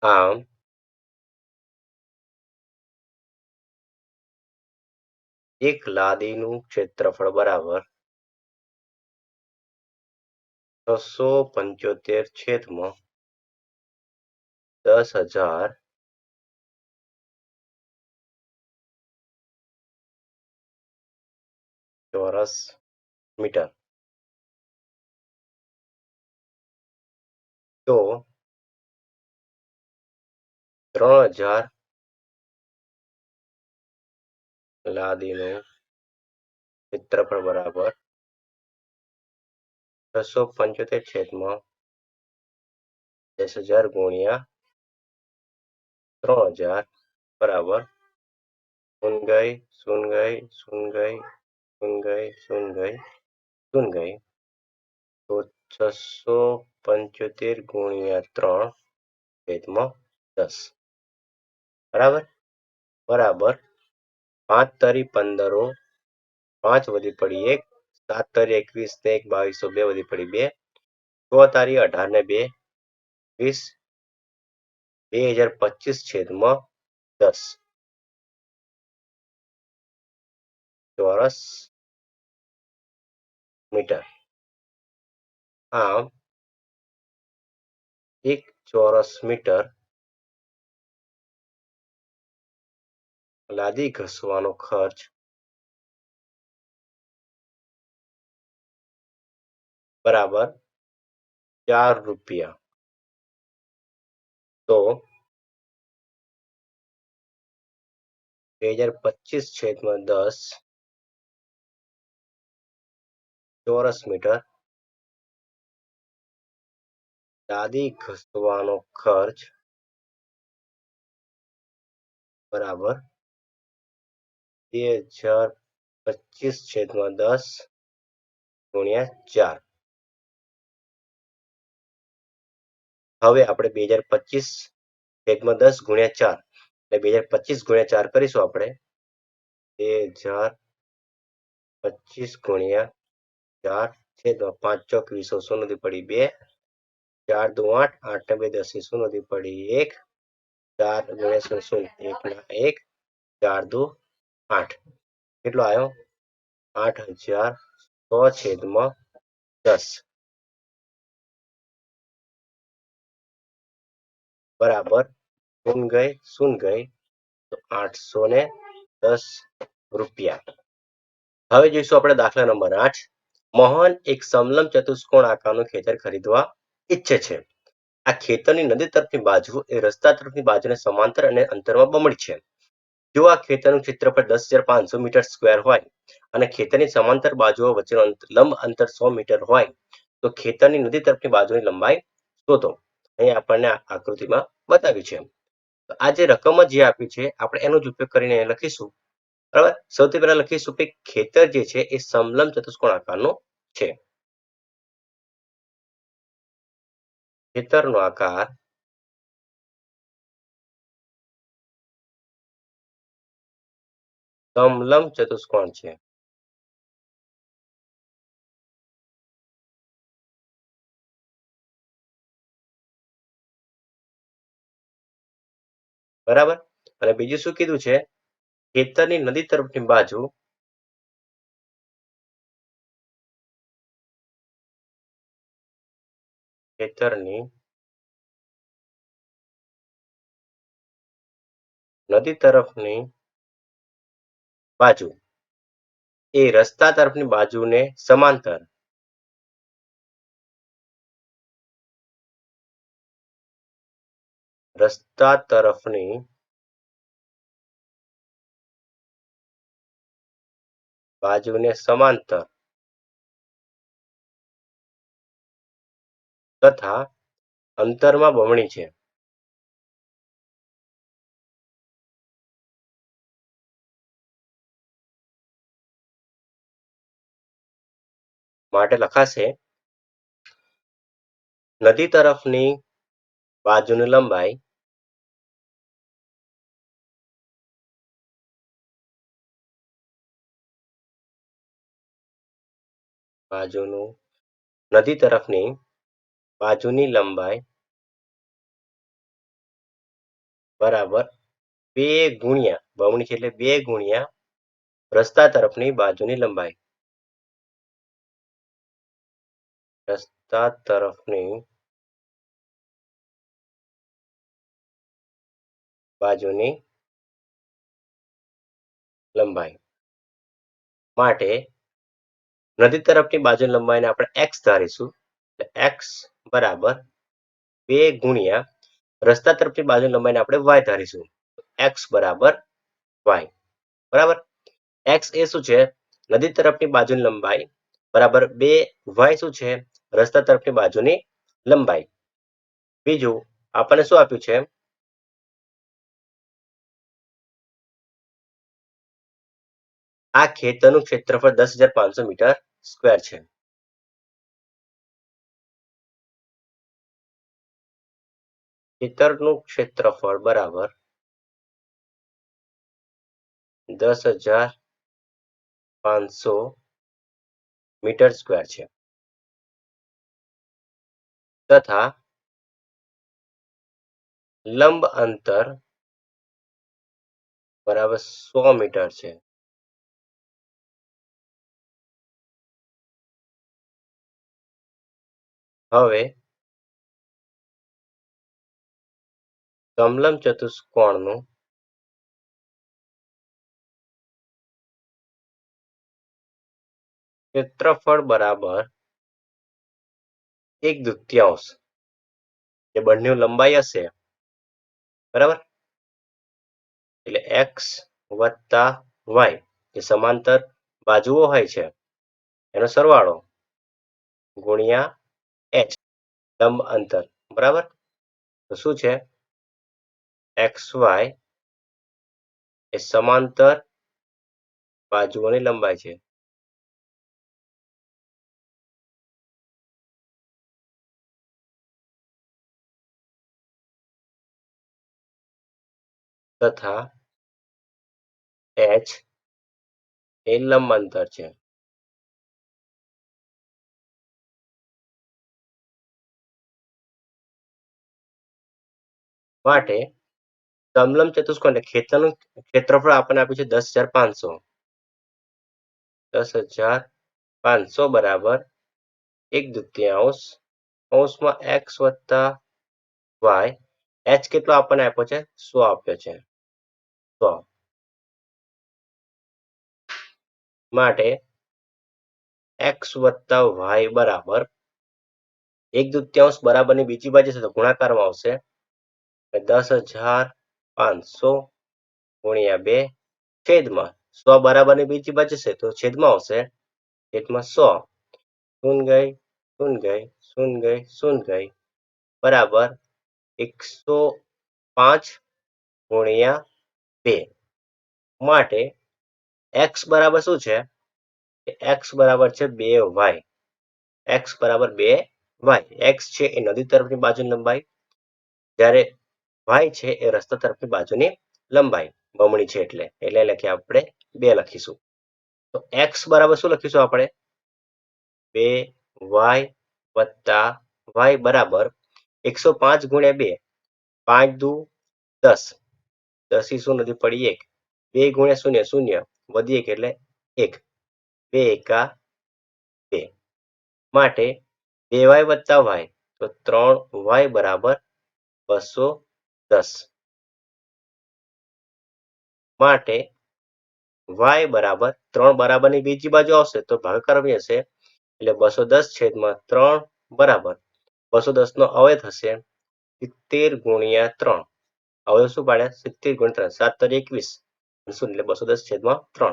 આમ એક લાદીનું ક્ષેત્રફળ બરાબર 675 છેદમાં 10,000 ચોરસ મીટર તો 3,000 લાદીનું ક્ષેત્રફળ બરાબર 675 છેદમાં 10,000 ગુણ્યા 3,000 બરાબર શૂન્ય ગઈ શૂન્ય ગઈ શૂન્ય ગઈ શૂન્ય ગઈ શૂન્ય ગઈ શૂન્ય ગઈ તો 675 ગુણ્યા 3 છેદમાં 10 બરાબર બરાબર 5 તરી 15 5 વધી પડી 1 7 તરી 21 ને 1 2202 વધી પડી 2 6 તારી 18 ને 2 20 2025 છેદમાં 10 ચોરસ મીટર આમ 1 ચોરસ મીટર લાદી ઘસવાનો ખર્ચ બરાબર 4 રૂપિયા તો 2025 છેદમાં 10 ચોરસ મીટર લાદી ઘસવાનો ખર્ચ બરાબર 2025 છેદમાં 10 ગુણ્યા 4 હવે આપણે 2025 છેદમાં 10 ગુણ્યા 4 એટલે 2025 ગુણ્યા 4 કરીશું આપણે 2025 ગુણ્યા 4 છેદમાં 5 ચોક 20 શૂન્ય નથી પડી 2 4 દુ 8 8 ને 2 10 શૂન્ય નથી પડી 1 4 ગુણ્યા 0 1 ના 1 4 દુ 8 કેટલો આવ્યો 8,100 છેદમાં 10 બરાબર શૂન્ય ગઈ શૂન્ય ગઈ તો 810 રૂપિયા હવે જોઈશું આપણે દાખલા નંબર 8 મોહન એક સમલંબ ચતુષ્કોણ આકારનું ખેતર ખરીદવા ઈચ્છે છે આ ખેતરની નદી તરફની બાજુ એ રસ્તા તરફની બાજુને સમાંતર અને અંતરમાં બમણી છે જો આ ખેતરનું ક્ષેત્રફળ 10,500 મીટર સ્ક્વેર હોય અને ખેતરની સમાંતર બાજુઓ વચ્ચેનું લંબ અંતર 100 મીટર હોય તો ખેતરની નદી તરફની બાજુની લંબાઈ શોધો અહીં આપણને આકૃતિમાં બતાવ્યું છે આ જે રકમ જે આપી છે આપણે એનો જ ઉપયોગ કરીને લખીશું બરાબર. સૌથી પહેલા લખીશું કે ખેતર જે છે એ સમલંબ ચતુષ્કોણ આકારનું છે. ખેતરનો આકાર સમલંબ ચતુષ્કોણ છે. બરાબર. અને બીજું શું કીધું છે? ખેતરની નદી તરફની બાજુ ખેતરની નદી તરફની બાજુ એ રસ્તા તરફની બાજુને સમાંતર રસ્તા તરફની બાજુને સમાંતર તથા અંતરમાં બમણી છે. માટે લખાશે નદી તરફની બાજુની લંબાઈ બાજુનું નદી તરફની બાજુની લંબાઈ બરાબર 2 ગુણ્યા બમણી છે એટલે 2 ગુણ્યા રસ્તા તરફની બાજુની લંબાઈ. રસ્તા તરફની બાજુની લંબાઈ માટે નદી તરફની બાજુની લંબાઈને આપણે x ધારીશું. x બરાબર 2 ગુણ્યા રસ્તા તરફની બાજુની લંબાઈને આપણે y ધારીશું. x બરાબર y. બરાબર. x એ શું છે? નદી તરફની બાજુની લંબાઈ બરાબર 2 y શું છે? રસ્તા તરફની બાજુની લંબાઈ. બીજું આપણને શું આપ્યું છે? આ ખેતરનું ક્ષેત્રફળ 10,500 મીટર સ્ક્વેર છે. ખેતરનું ક્ષેત્રફળ બરાબર 10,500 મીટર સ્ક્વેર છે. તથા લંબ અંતર બરાબર 100 મીટર છે. હવે સમલંબ ચતુષ્કોણનું ક્ષેત્રફળ બરાબર 1/2 જે બંને લંબાઈ હશે બરાબર એટલે x વત્તા y જે સમાંતર બાજુઓ હોય છે એનો સરવાળો ગુણ્યા h લંબ અંતર બરાબર તો શું છે xy એ સમાંતર બાજુઓની લંબાઈ છે. તથા h એ લંબ અંતર છે. માટે સમલંબ ચતુષ્કોણ એટલે ખેતરનું ક્ષેત્રફળ આપણને આપ્યું છે 10,500. 10,500 બરાબર 1/2 કૌંસમાં x વત્તા y h કેટલો આપણને આપ્યો છે 100 આપ્યો છે 100 માટે x વત્તા y બરાબર 1/2 બરાબરની બીજી બાજુ છે તો ગુણાકારમાં આવશે 10,500 ગુણ્યા 2 છેદમાં 100 બરાબરની બીજી બાજુ છે તો છેદમાં આવશે છેદમાં 100 શૂન ગઈ શૂન ગઈ શૂન ગઈ શૂન ગઈ બરાબર 105 ગુણ્યા 2 માટે એક્સ બરાબર શું છે? એક્સ બરાબર છે 2y. એક્સ બરાબર 2y. એક્સ છે એ નદી તરફની બાજુની લંબાઈ, જ્યારે વાય છે એ રસ્તા તરફની બાજુની લંબાઈ બમણી છે એટલે લખીએ આપણે 2 લખીશું. તો એક્સ બરાબર શું લખીશું આપણે? 2y વત્તા વાય બરાબર 105 ગુણ્યા 2. 5 દુ 10. 10 ઈ શું નથી પડી 1. 2 ગુણ્યા 0 0 વધી 1 એટલે 1. 2 એકા 2. માટે 2y વત્તા વાય તો 3y બરાબર 210. માટે y બરાબર 3 બરાબરની બીજી બાજુ આવશે તો ભાગાકાર હશે એટલે 210 છેદમાં 3 બરાબર 210 નો અવયવ થશે 70 ગુણ્યા 3. અવયવ શું પાડ્યા? 70 ગુણ્યા 3. 7 તરી 21. શું એટલે 210 છેદમાં 3.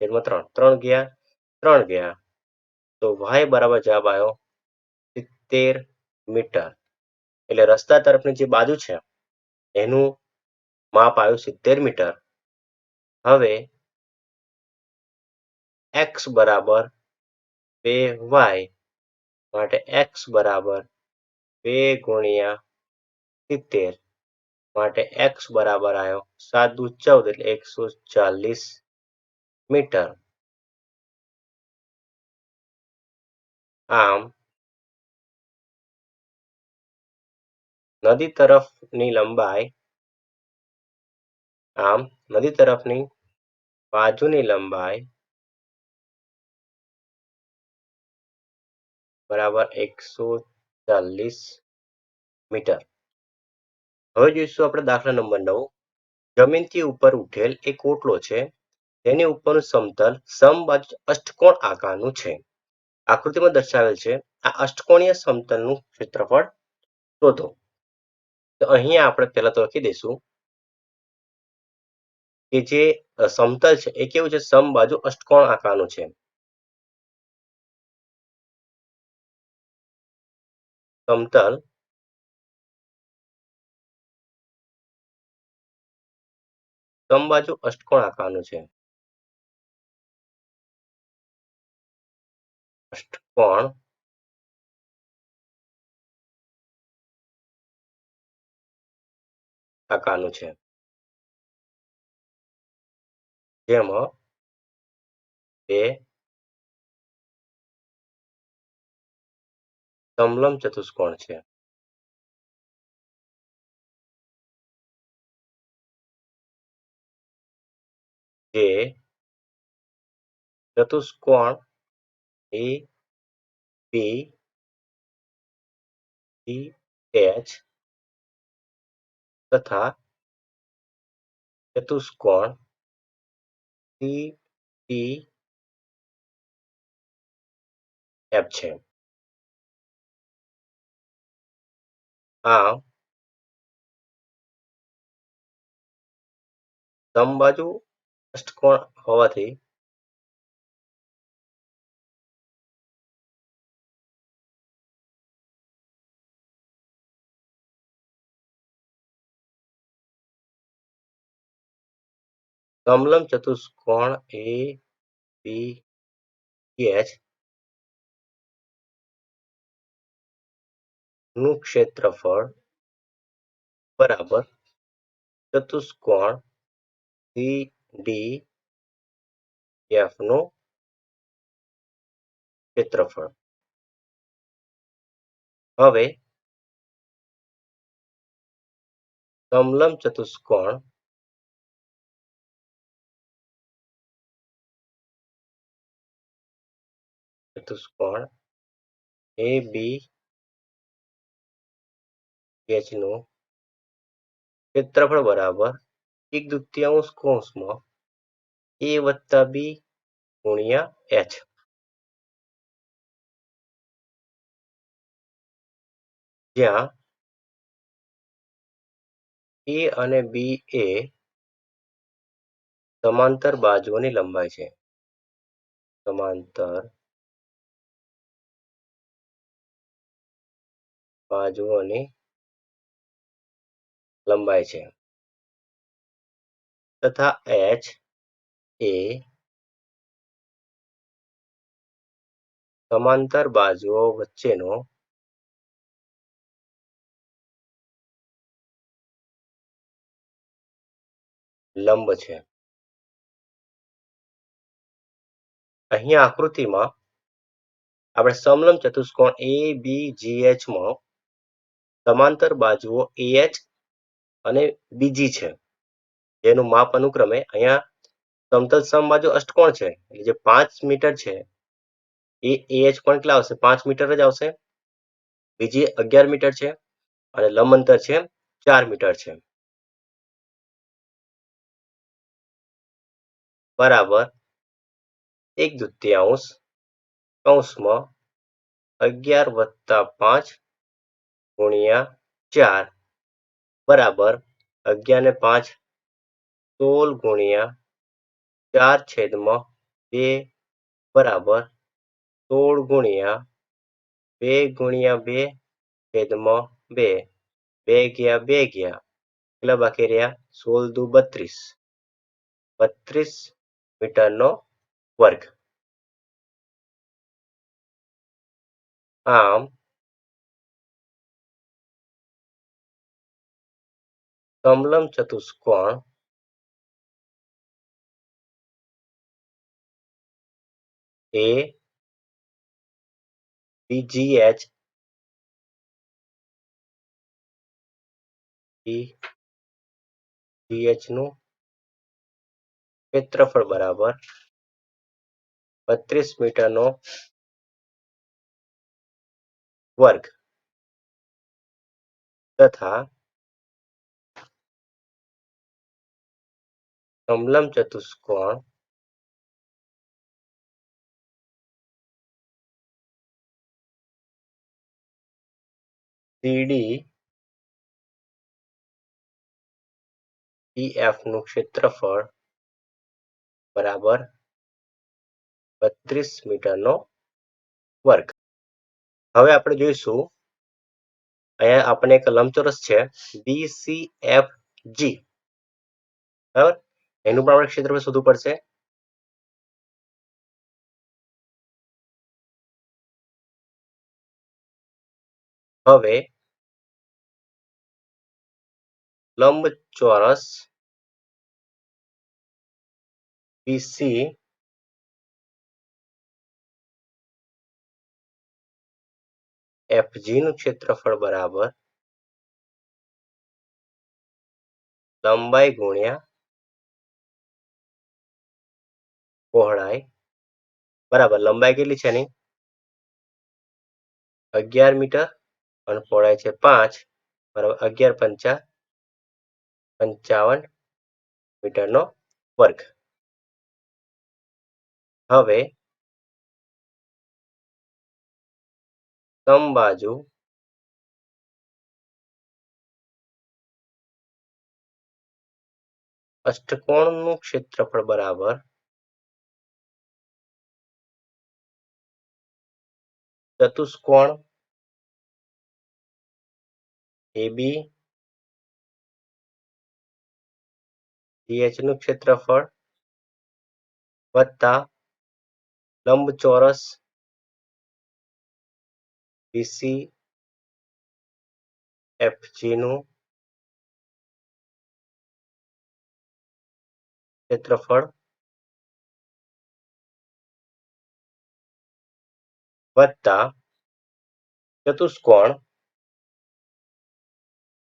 3 ગયા 3 ગયા તો y બરાબર જવાબ આવ્યો 70 મીટર. એટલે રસ્તા તરફની જે બાજુ છે એનું માપ આવ્યું 70 મીટર. હવે x બરાબર 2y માટે x બરાબર 2 ગુણ્યા 70 માટે x બરાબર આવ્યો 7 દુ 14 એટલે 140 મીટર. આમ નદી તરફની બાજુની લંબાઈ બરાબર 140 મીટર. હવે જોઈશું આપણે દાખલા નંબર 9. જમીનથી ઉપર ઉઠેલ એક ઓટલો છે. તેની ઉપરનું સમતલ સમબાજુ અષ્ટકોણ આકારનું છે. આકૃતિમાં દર્શાવેલ છે આ અષ્ટકોણીય સમતલનું ક્ષેત્રફળ શોધો. તો અહીંયા આપણે પહેલા તો લખી દઈશું કે જે સમતલ છે એ કેવું છે? સમબાજુ અષ્ટકોણ આકારનું છે. સમતલ સમબાજુ અષ્ટકોણ આકારનું છે. અષ્ટકોણ આકારનું છે. જેમાં બે સમલંબ ચતુષ્કોણ છે. જે ચતુષ્કોણ એ બી એચ તથા ચતુષ્કોણ સી ટી એફ છે. આમ સમબાજુ અષ્ટકોણ હોવાથી સમલંબ ચતુષ્કોણ એ બી એચ નું ક્ષેત્રફળ બરાબર ચતુષ્કોણ સી ડી એફ નું ક્ષેત્રફળ. હવે સમલંબ ચતુષ્કોણ એ બી એચ નું ક્ષેત્રફળ બરાબર 1/2 કૌંસમાં એ વત્તા બી ગુણ્યા એચ. જ્યાં એ અને બી એ સમાંતર બાજુઓની લંબાઈ છે. સમાંતર બાજુઓની લંબાઈ છે તથા એચ એ સમાંતર બાજુઓ વચ્ચેનો લંબ છે. અહીંયા આકૃતિમાં આપણે સમલંબ ચતુષ્કોણ ABGH માં સમાંતર બાજુઓ AH અને BG છે. જેનું માપ અનુક્રમે અહીંયા સમતલ સમબાજુ અષ્ટકોણ છે. એટલે જે 5 મીટર છે એ AH પણ કેટલા આવશે? 5 મીટર જ આવશે. બીજી 11 મીટર છે અને લંબ અંતર છે 4 મીટર છે. બરાબર 1/2 કૌંસમાં 11 વત્તા 5 ગુણ્યા 4 બરાબર 11 ને 5 16 ગુણ્યા 4/2 બરાબર 16 ગુણ્યા 2 ગુણ્યા 2/2 2 ગયા 2 ગયા કેટલા બાકી રહ્યા? 16 દુ 32 32 મીટરનો વર્ગ. આમ સમલંબ ચતુષ્કોણ ABGH નું ક્ષેત્રફળ બરાબર 32 મીટરનો વર્ગ તથા સમલંબ ચતુષ્કોણ CDEF નું ક્ષેત્રફળ બરાબર 32 મીટરનો વર્ગ. હવે આપણે જોઈશું અહીંયા આપણને એક લંબચોરસ છે BCFG બરાબર એનું પણ આપણે ક્ષેત્રફળ શોધવું પડશે. હવે લંબચોરસ BCFG નું ક્ષેત્રફળ બરાબર લંબાઈ ગુણ્યા પહોળાઈ બરાબર લંબાઈ કેટલી છે એની 11 મીટર અને પહોળાઈ છે 5 બરાબર 11 પંચા 55 મીટરનો વર્ગ. હવે સમબાજુ અષ્ટકોણનું ક્ષેત્રફળ બરાબર ચતુષ્કોણ ABGH નું ક્ષેત્રફળ વત્તા લંબચોરસ BCFG નું ક્ષેત્રફળ વત્તા ચતુષ્કોણ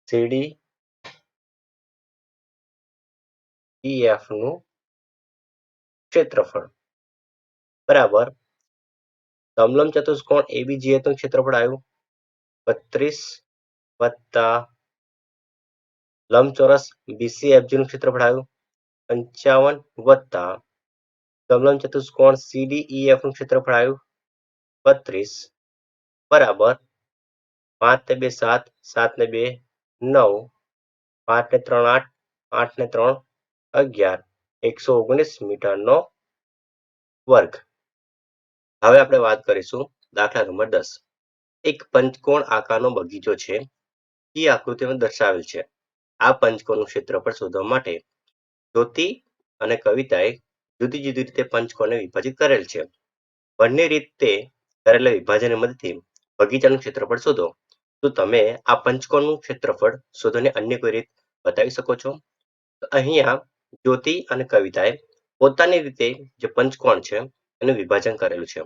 CDEF નું ક્ષેત્રફળ બરાબર સમલંબ ચતુષ્કોણ ABGH નું ક્ષેત્રફળ આવ્યું 32 વત્તા લંબચોરસ BCFG નું ક્ષેત્રફળ આવ્યું 55 વત્તા સમલંબ ચતુષ્કોણ CDEF નું ક્ષેત્રફળ આવ્યું 32 બરાબર 5 ને 2 7 7 ને 2 9 5 ને 3 8 8 ને 3 11 119 મીટરનો વર્ગ. હવે આપણે વાત કરીશું દાખલા નંબર 10. એક પંચકોણ આકારનો બગીચો છે એ આકૃતિમાં દર્શાવેલ છે. આ પંચકોણનું ક્ષેત્રફળ શોધવા માટે જ્યોતિ અને કવિતાએ જુદી જુદી રીતે પંચકોણને વિભાજિત કરેલ છે. બંને રીતે કરેલા વિભાજનની મદદથી બગીચાનું ક્ષેત્રફળ શોધો. તો તમે આ પંચકોણનું ક્ષેત્રફળ શોધોને અન્ય કોઈ રીત બતાવી શકો છો? તો અહીંયા જ્યોતિ અને કવિતાએ પોતાની રીતે જે પંચકોણ છે એનું વિભાજન કરેલું છે.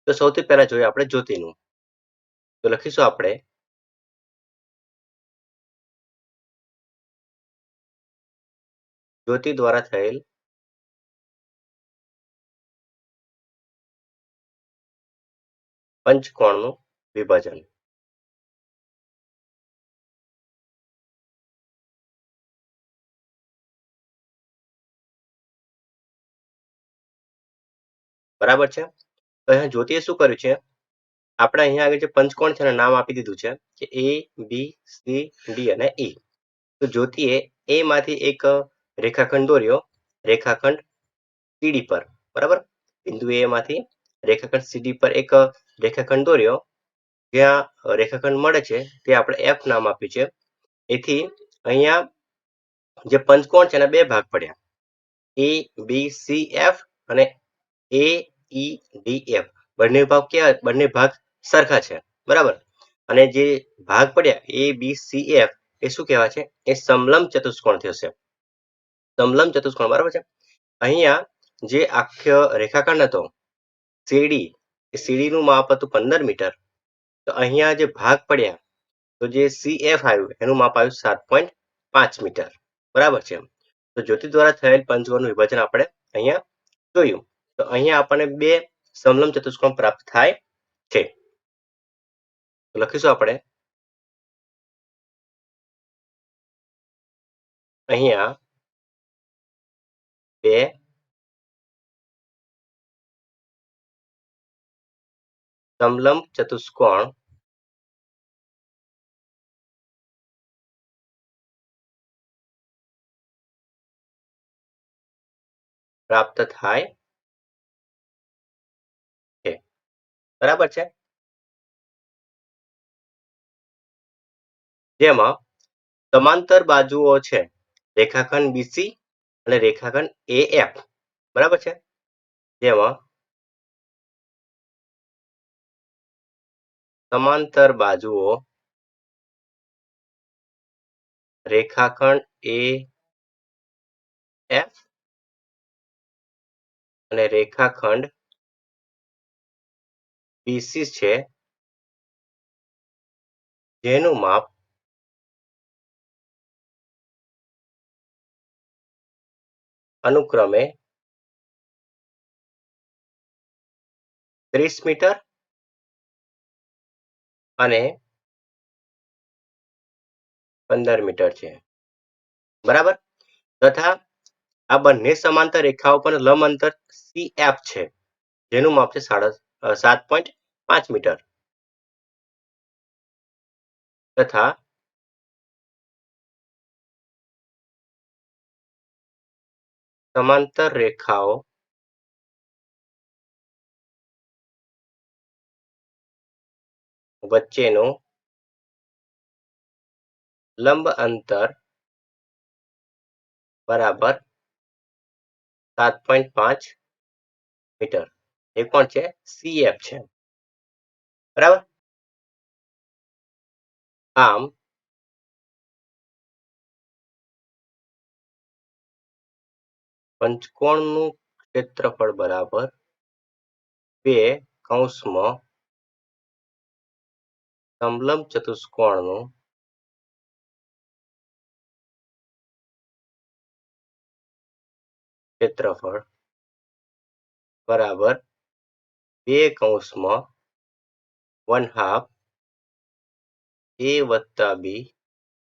તો સૌથી પહેલા જોઈએ આપણે જ્યોતિનું. તો લખીશું આપણે જ્યોતિ દ્વારા થયેલ પંચકોણનું વિભાજન. બરાબર છે? તો અહીંયા જ્યોતિએ શું કર્યું છે? આપણે અહીંયા આગળ જે પંચકોણ છે એનું નામ આપી દીધું છે કે A, B, C, D અને E. તો જ્યોતિએ A માંથી એક રેખાખંડ દોર્યો, રેખાખંડ CD પર, બરાબર? બિંદુ A માંથી રેખાખંડ CD પર એક રેખાખંડ દોર્યો, જ્યાં રેખાખંડ મળે છે તે આપણે F નામ આપ્યું છે. એથી અહીંયા જે પંચકોણ છે એના બે ભાગ પડ્યા. A, B, C, F અને A, E, D, F. બંને ભાગ સરખા છે, બરાબર? અને જે ભાગ પડ્યા A, B, C, F એ શું કહેવાય છે? એ સમલંબ ચતુષ્કોણ થશે. સમલંબ ચતુષ્કોણ, બરાબર છે? અહીંયા જે આખો રેખાખંડ હતો સીડી, એ સીડીનું માપ હતું 15 મીટર. તો અહીંયા જે ભાગ પડ્યા તો જે CF આવ્યું એનું માપ આવ્યું 7.5 મીટર, બરાબર છે? તો જ્યોતિ દ્વારા થયેલ પંચકોણનું વિભાજન આપણે અહીંયા જોયું. તો અહીંયા આપણને બે સમલંબ ચતુષ્કોણ પ્રાપ્ત થાય છે. તો લખીશું આપણે અહીંયા બે સમલંબ ચતુષ્કોણ પ્રાપ્ત થાય છે, બરાબર છે? જેમાં સમાંતર બાજુઓ છે રેખાખંડ BC અને રેખાખંડ AF, બરાબર છે? જેમાં સમાંતર બાજુઓ રેખાખંડ AF અને રેખાખંડ BC છે, જેનું માપ અનુક્રમે 30 મીટર અને 15 મીટર છે, બરાબર? તથા આ બંને સમાંતર રેખાઓ પર લંબ અંતર CF છે, જેનું માપ છે 7.5 મીટર. તથા સમાંતર રેખાઓ વચ્ચેનું લંબ અંતર બરાબર 7.5 મીટર. એ કોણ છે? CF છે, બરાબર? આમ પંચકોણનું ક્ષેત્રફળ બરાબર 2 કૌંસમાં સમલંબ ચતુષ્કોણનું ક્ષેત્રફળ બરાબર 2 કૌંસમાં 1/2 A વત્તા B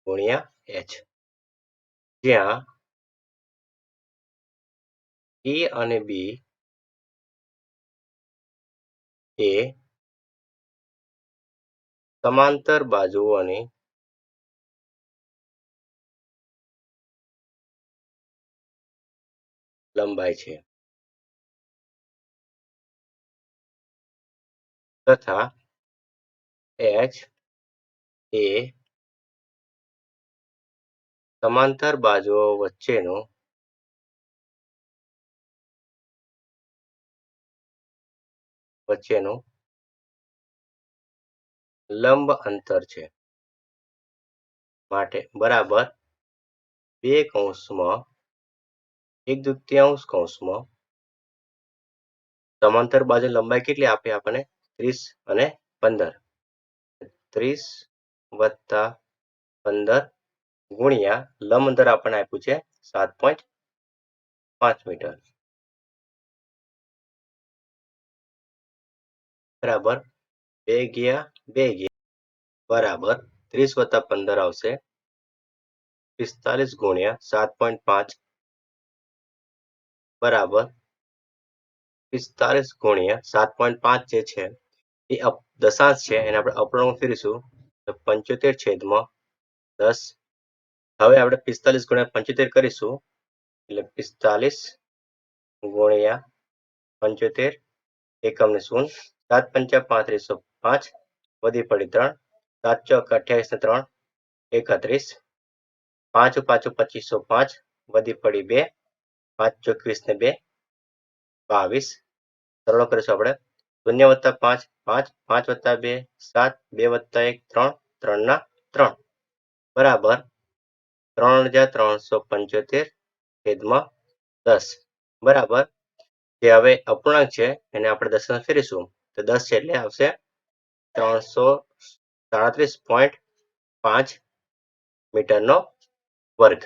ગુણ્યા H, જ્યાં A અને B એ સમાંતર બાજુઓની લંબાઈ છે, તથા H એ સમાંતર બાજુઓ વચ્ચેનું લંબ અંતર છે માટે બરાબર 2 કૌંસમાં 1/2 કૌંસમાં સમાંતર બાજુ લંબાઈ કેટલી આપે આપણને 30 અને 15 30 વત્તા 15 ગુણ્યા લંબ અંતર આપણને આપ્યું છે 7.5 મીટર બરાબર 2 ગયા 2 ગયા બરાબર 30 વત્તા 15 આવશે 45 ગુણ્યા 7.5 બરાબર 45 ગુણ્યા 7.5 જે છે એ દશાંશ છે એને આપણે અપૂર્ણાંકમાં ફેરવીશું તો 75 છેદમાં 10 હવે આપણે 45 ગુણ્યા 75 કરીશું એટલે 45 ગુણ્યા 75 એકમને શૂન્ય 7 પંચા 3505 વધી પડી 3 7 ચોક 28 ને 3 31 5 પાછું 2505 વધી પડી 2 5 24 ને 2 22 સરળ કરીશું આપણે 0 વત્તા 5 5 5 વત્તા 2 7 2 વત્તા 1 3 3 ના 3 બરાબર 3375 છેદમાં 10 બરાબર જે હવે અપૂર્ણાંક છે એને આપણે દશાંશ ફેરવીશું તો 10 છે એટલે આવશે 337.5 મીટરનો વર્ગ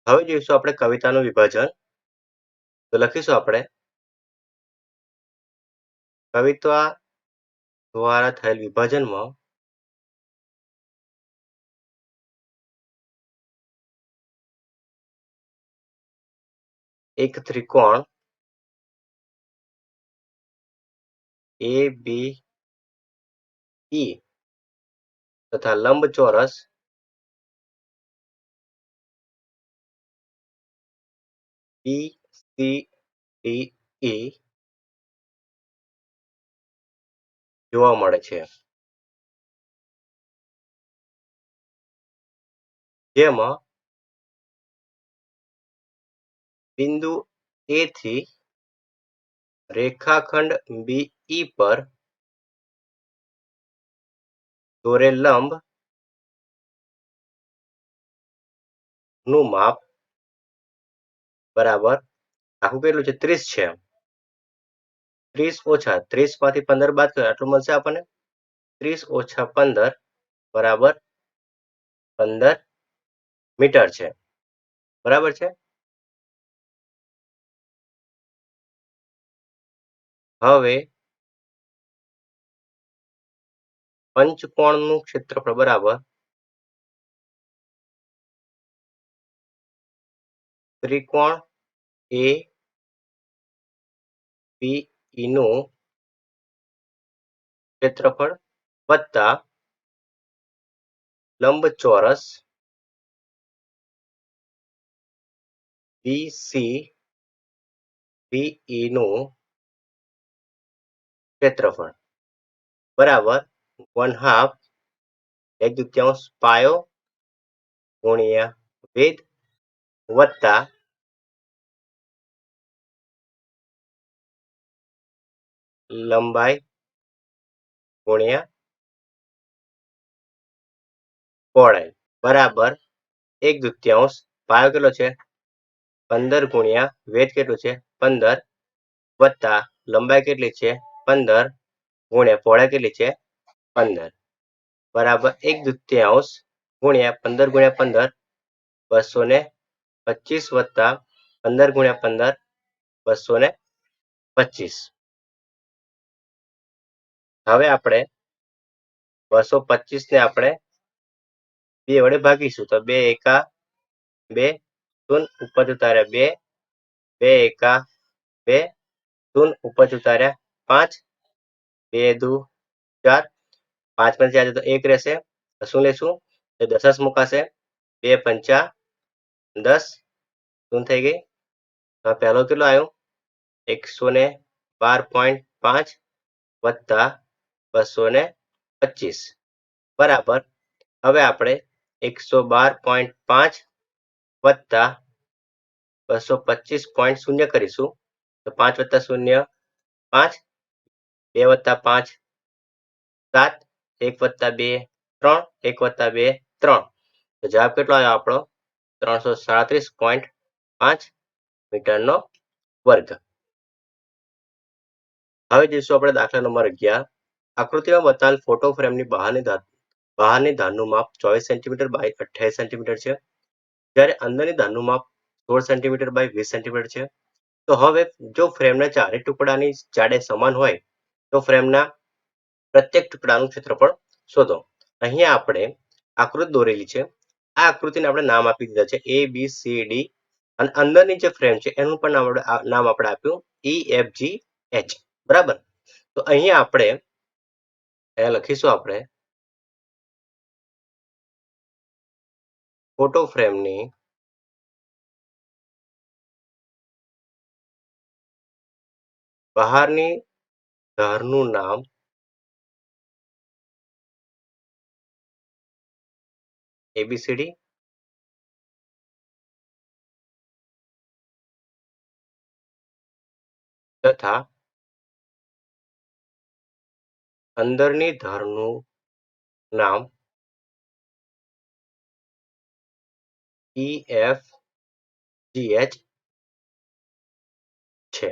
હવે જોઈશું આપણે કવિતાનું વિભાજન તો લખીશું આપણે કવિતા દ્વારા થયેલ વિભાજનમાં એક ત્રિકોણ ABE તથા લંબચોરસ BCDE જોવા મળે છે જેમાં બિંદુ A થી રેખાખંડ BE પર દોરેલ લંબ નું માપ બરાબર આખું કેટલું છે 30 છે 30 ઓછા 30 માંથી 15 બાદ કરો આટલું મળશે આપણને 30 ઓછા 15 બરાબર 15 મીટર છે બરાબર છે હવે પંચકોણનું ક્ષેત્રફળ બરાબર ત્રિકોણ ABE નું ક્ષેત્રફળ વત્તા લંબચોરસ BCDE નું ક્ષેત્રફળ બરાબર 1/2 1/2 પાયો ગુણ્યા વેધ વત્તા લંબાઈ ગુણ્યા પહોળાઈ બરાબર 1/2 પાયો કેટલો છે 15 ગુણ્યા વેધ કેટલું છે 15 વત્તા લંબાઈ કેટલી છે 15 ગુણ્યા પહોળાઈ કેટલી છે 15 બરાબર 1/2 ગુણ્યા 15 ગુણ્યા 15 225 વત્તા 15 ગુણ્યા 15 225 હવે આપણે 225 ને આપણે 2 વડે ભાગીશું તો 2 એકા 2 શૂન્ય ઉપર ઉતાર્યા 2 2 એકા 2 શૂન્ય ઉપર ઉતાર્યા 5 2 દુ 4 5 માંથી 4 તો 1 રહેશે તો શું લેશું તો દશાંશ મુકાશે 2 પંચા 10 શૂન્ય થઈ ગઈ તો પહેલો કેટલો આવ્યો 112.5 વત્તા 225 બરાબર હવે આપણે 112.5 વત્તા 225.0 કરીશું તો 5 વત્તા 0 5 2 + 5 7 1 + 2 3 1 + 2 3 તો જવાબ કેટલો આવ્યો આપણો 337.5 મીટરનો વર્ગ. હવે જઈશું આપણે દાખલા નંબર 11. આકૃતિમાં બતાવેલ ફોટો ફ્રેમની બહારની ધારનું માપ 24 સેન્ટીમીટર બાય 28 સેન્ટીમીટર છે, જ્યારે અંદરની ધારનું માપ 16 સેન્ટીમીટર બાય 20 સેન્ટીમીટર છે. તો હવે જો ફ્રેમના ચારે ટુકડાની જાડાઈ સમાન હોય તો ફ્રેમના પ્રત્યેક ટુકડાનું ક્ષેત્રફળ શોધો. અહીંયા આપણે આકૃતિ દોરેલી છે. આ આકૃતિને આપણે નામ આપી દીધા છે A B C D અને અંદરની જે ફ્રેમ છે એનું પણ નામ આપણે આપ્યું E F G H. બરાબર. તો અહીંયા આપણે લખીશું આપણે ફોટો ફ્રેમની બહારની ધારનું નામ ABCD તથા અંદરની ધારનું નામ EFGH છે.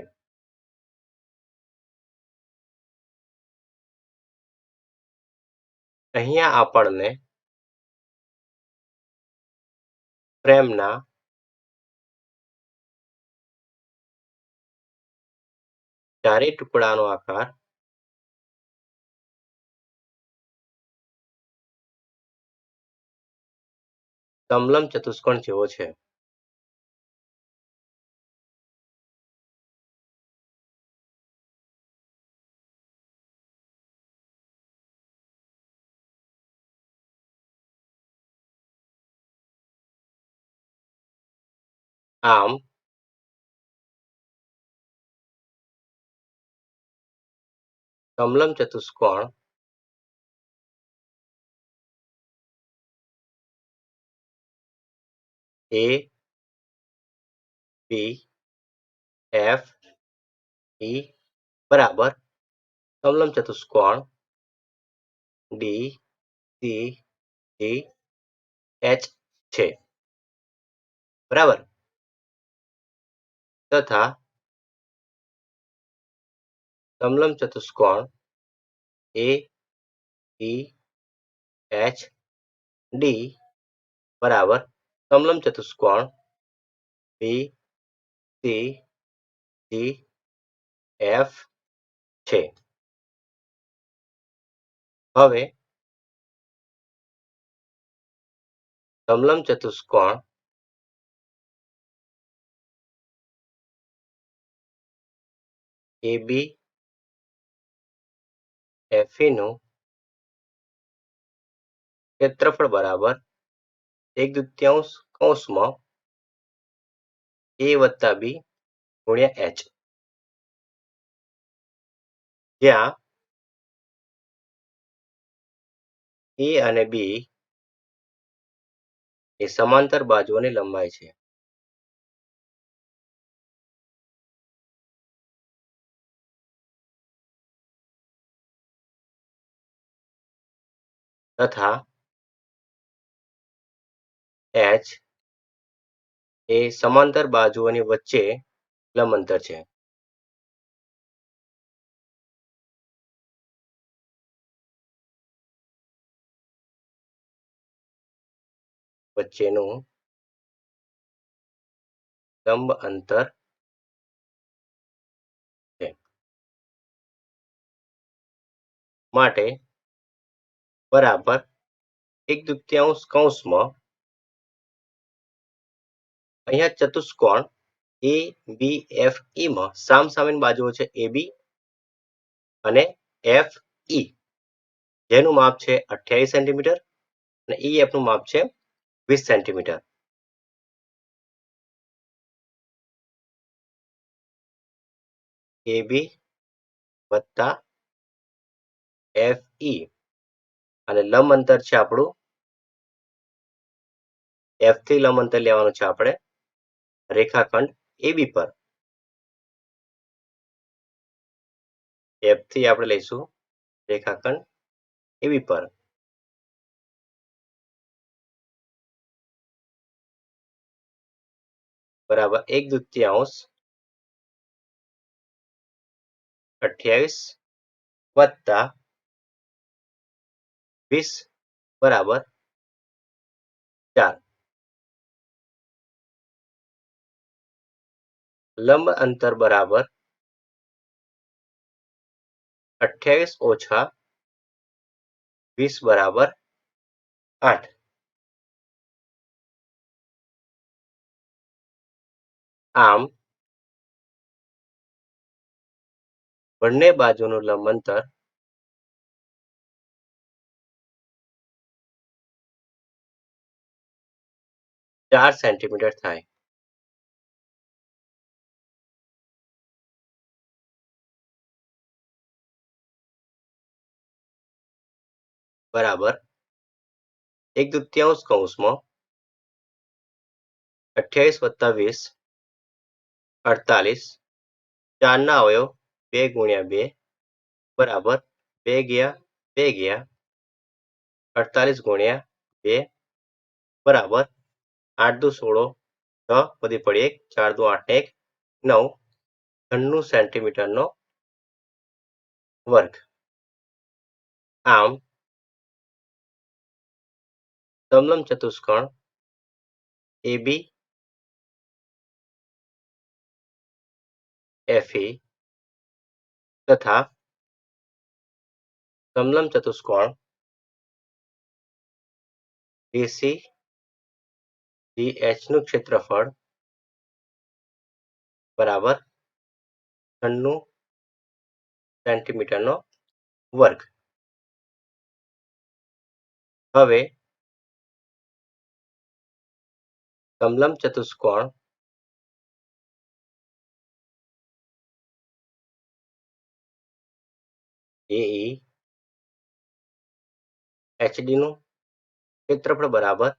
અહીંયા આપણને ફ્રેમના ચારેય ટુકડાનો આકાર સમલંબ ચતુષ્કોણ જેવો છે. આમ સમલંબ ચતુષ્કોણ A B F E બરાબર સમલંબ ચતુષ્કોણ D C G H છે. બરાબર. તથા સમલંબ ચતુષ્કોણ A E H D બરાબર સમલંબ ચતુષ્કોણ B C G F છે. હવે સમલંબ ચતુષ્કોણ AB FE નું ક્ષેત્રફળ બરાબર 1/2 કૌંસમાં A + B ગુણ્યા H, જ્યાં A અને B એ સમાંતર બાજુઓની લંબાઈ છે. તથા H એ સમાંતર બાજુઓની વચ્ચે લંબ અંતર છે. વચ્ચેનું લંબ અંતર છે. માટે બરાબર 1/2 કૌંસમાં અહીંયા ચતુષ્કોણ ABFE માં સામસામેની બાજુઓ છે AB અને FE જેનું માપ છે 28 સેન્ટીમીટર અને EF નું માપ છે 20 સેન્ટીમીટર. AB વત્તા FE અને લંબ અંતર છે આપણું F થી લંબ અંતર લેવાનું છે આપણે રેખાખંડ AB પર. F થી આપણે લઈશું રેખાખંડ AB પર બરાબર 1/2 28 વત્તા 20 બરાબર 4. લંબ અંતર બરાબર 28 ઓછા 20 બરાબર 8. આમ બંને બાજુનું લંબ અંતર 4 સેન્ટીમીટર થાય. બરાબર 1/2 કૌંસમાં 28 વત્તા 20 48. 4 ના અવયવ 2 ગુણ્યા 2 બરાબર 2 ગયા 2 ગયા 48 ગુણ્યા 2 બરાબર 8 દુ 16 6 વધી પડી 1 4 દુ 8 1 9 96 સેન્ટીમીટરનો વર્ગ. આમ સમલંબ ચતુષ્કોણ AB FE તથા સમલંબ ચતુષ્કોણ BC DH નું ક્ષેત્રફળ બરાબર 96 સેન્ટીમીટરનો વર્ગ. હવે સમલંબ ચતુષ્કોણ AE HD નું ક્ષેત્રફળ બરાબર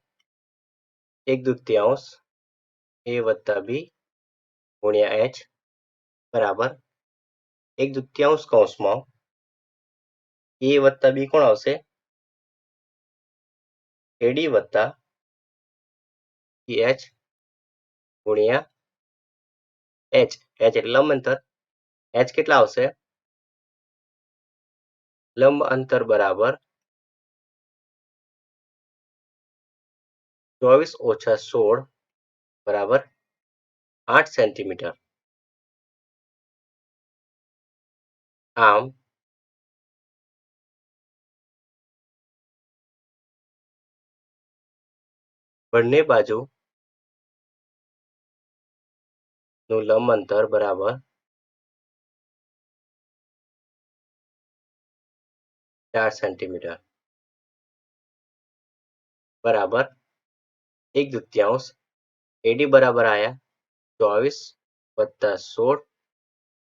1/2 A વત્તા B ગુણ્યા H બરાબર 1/2 કૌંસમાં A વત્તા B કોણ આવશે AD વત્તા EH ગુણ્યા H એટલે લંબ અંતર H કેટલા આવશે લંબ અંતર બરાબર 24 ઓછા 16 બરાબર 8 સેન્ટીમીટર. આમ બંને બાજુ નું લંબ અંતર બરાબર 4 સેન્ટીમીટર બરાબર 1/2 AD બરાબર આયા 24 વત્તા 16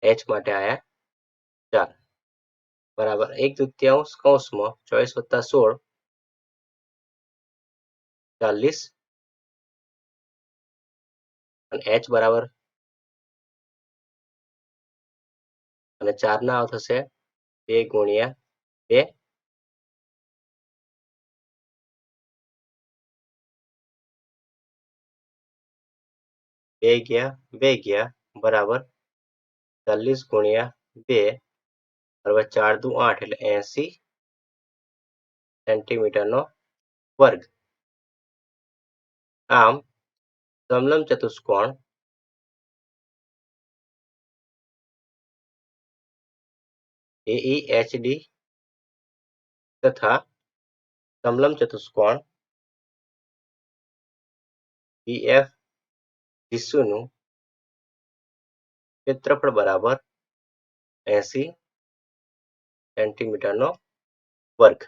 H માટે આયા 4 બરાબર 1/2 કૌંસમાં 24 વત્તા 16 40 અને H બરાબર અને 4 ના થશે 2 ગુણ્યા 2 2 ગયા 2 ગયા બરાબર 40 ગુણ્યા 2 બરાબર 4 દુ 8 એટલે 80 સેન્ટીમીટરનો વર્ગ. આમ સમલંબ ચતુષ્કોણ AEHD તથા સમલંબ ચતુષ્કોણ BF નું ક્ષેત્રફળ બરાબર 80 સેન્ટીમીટરનો વર્ગ.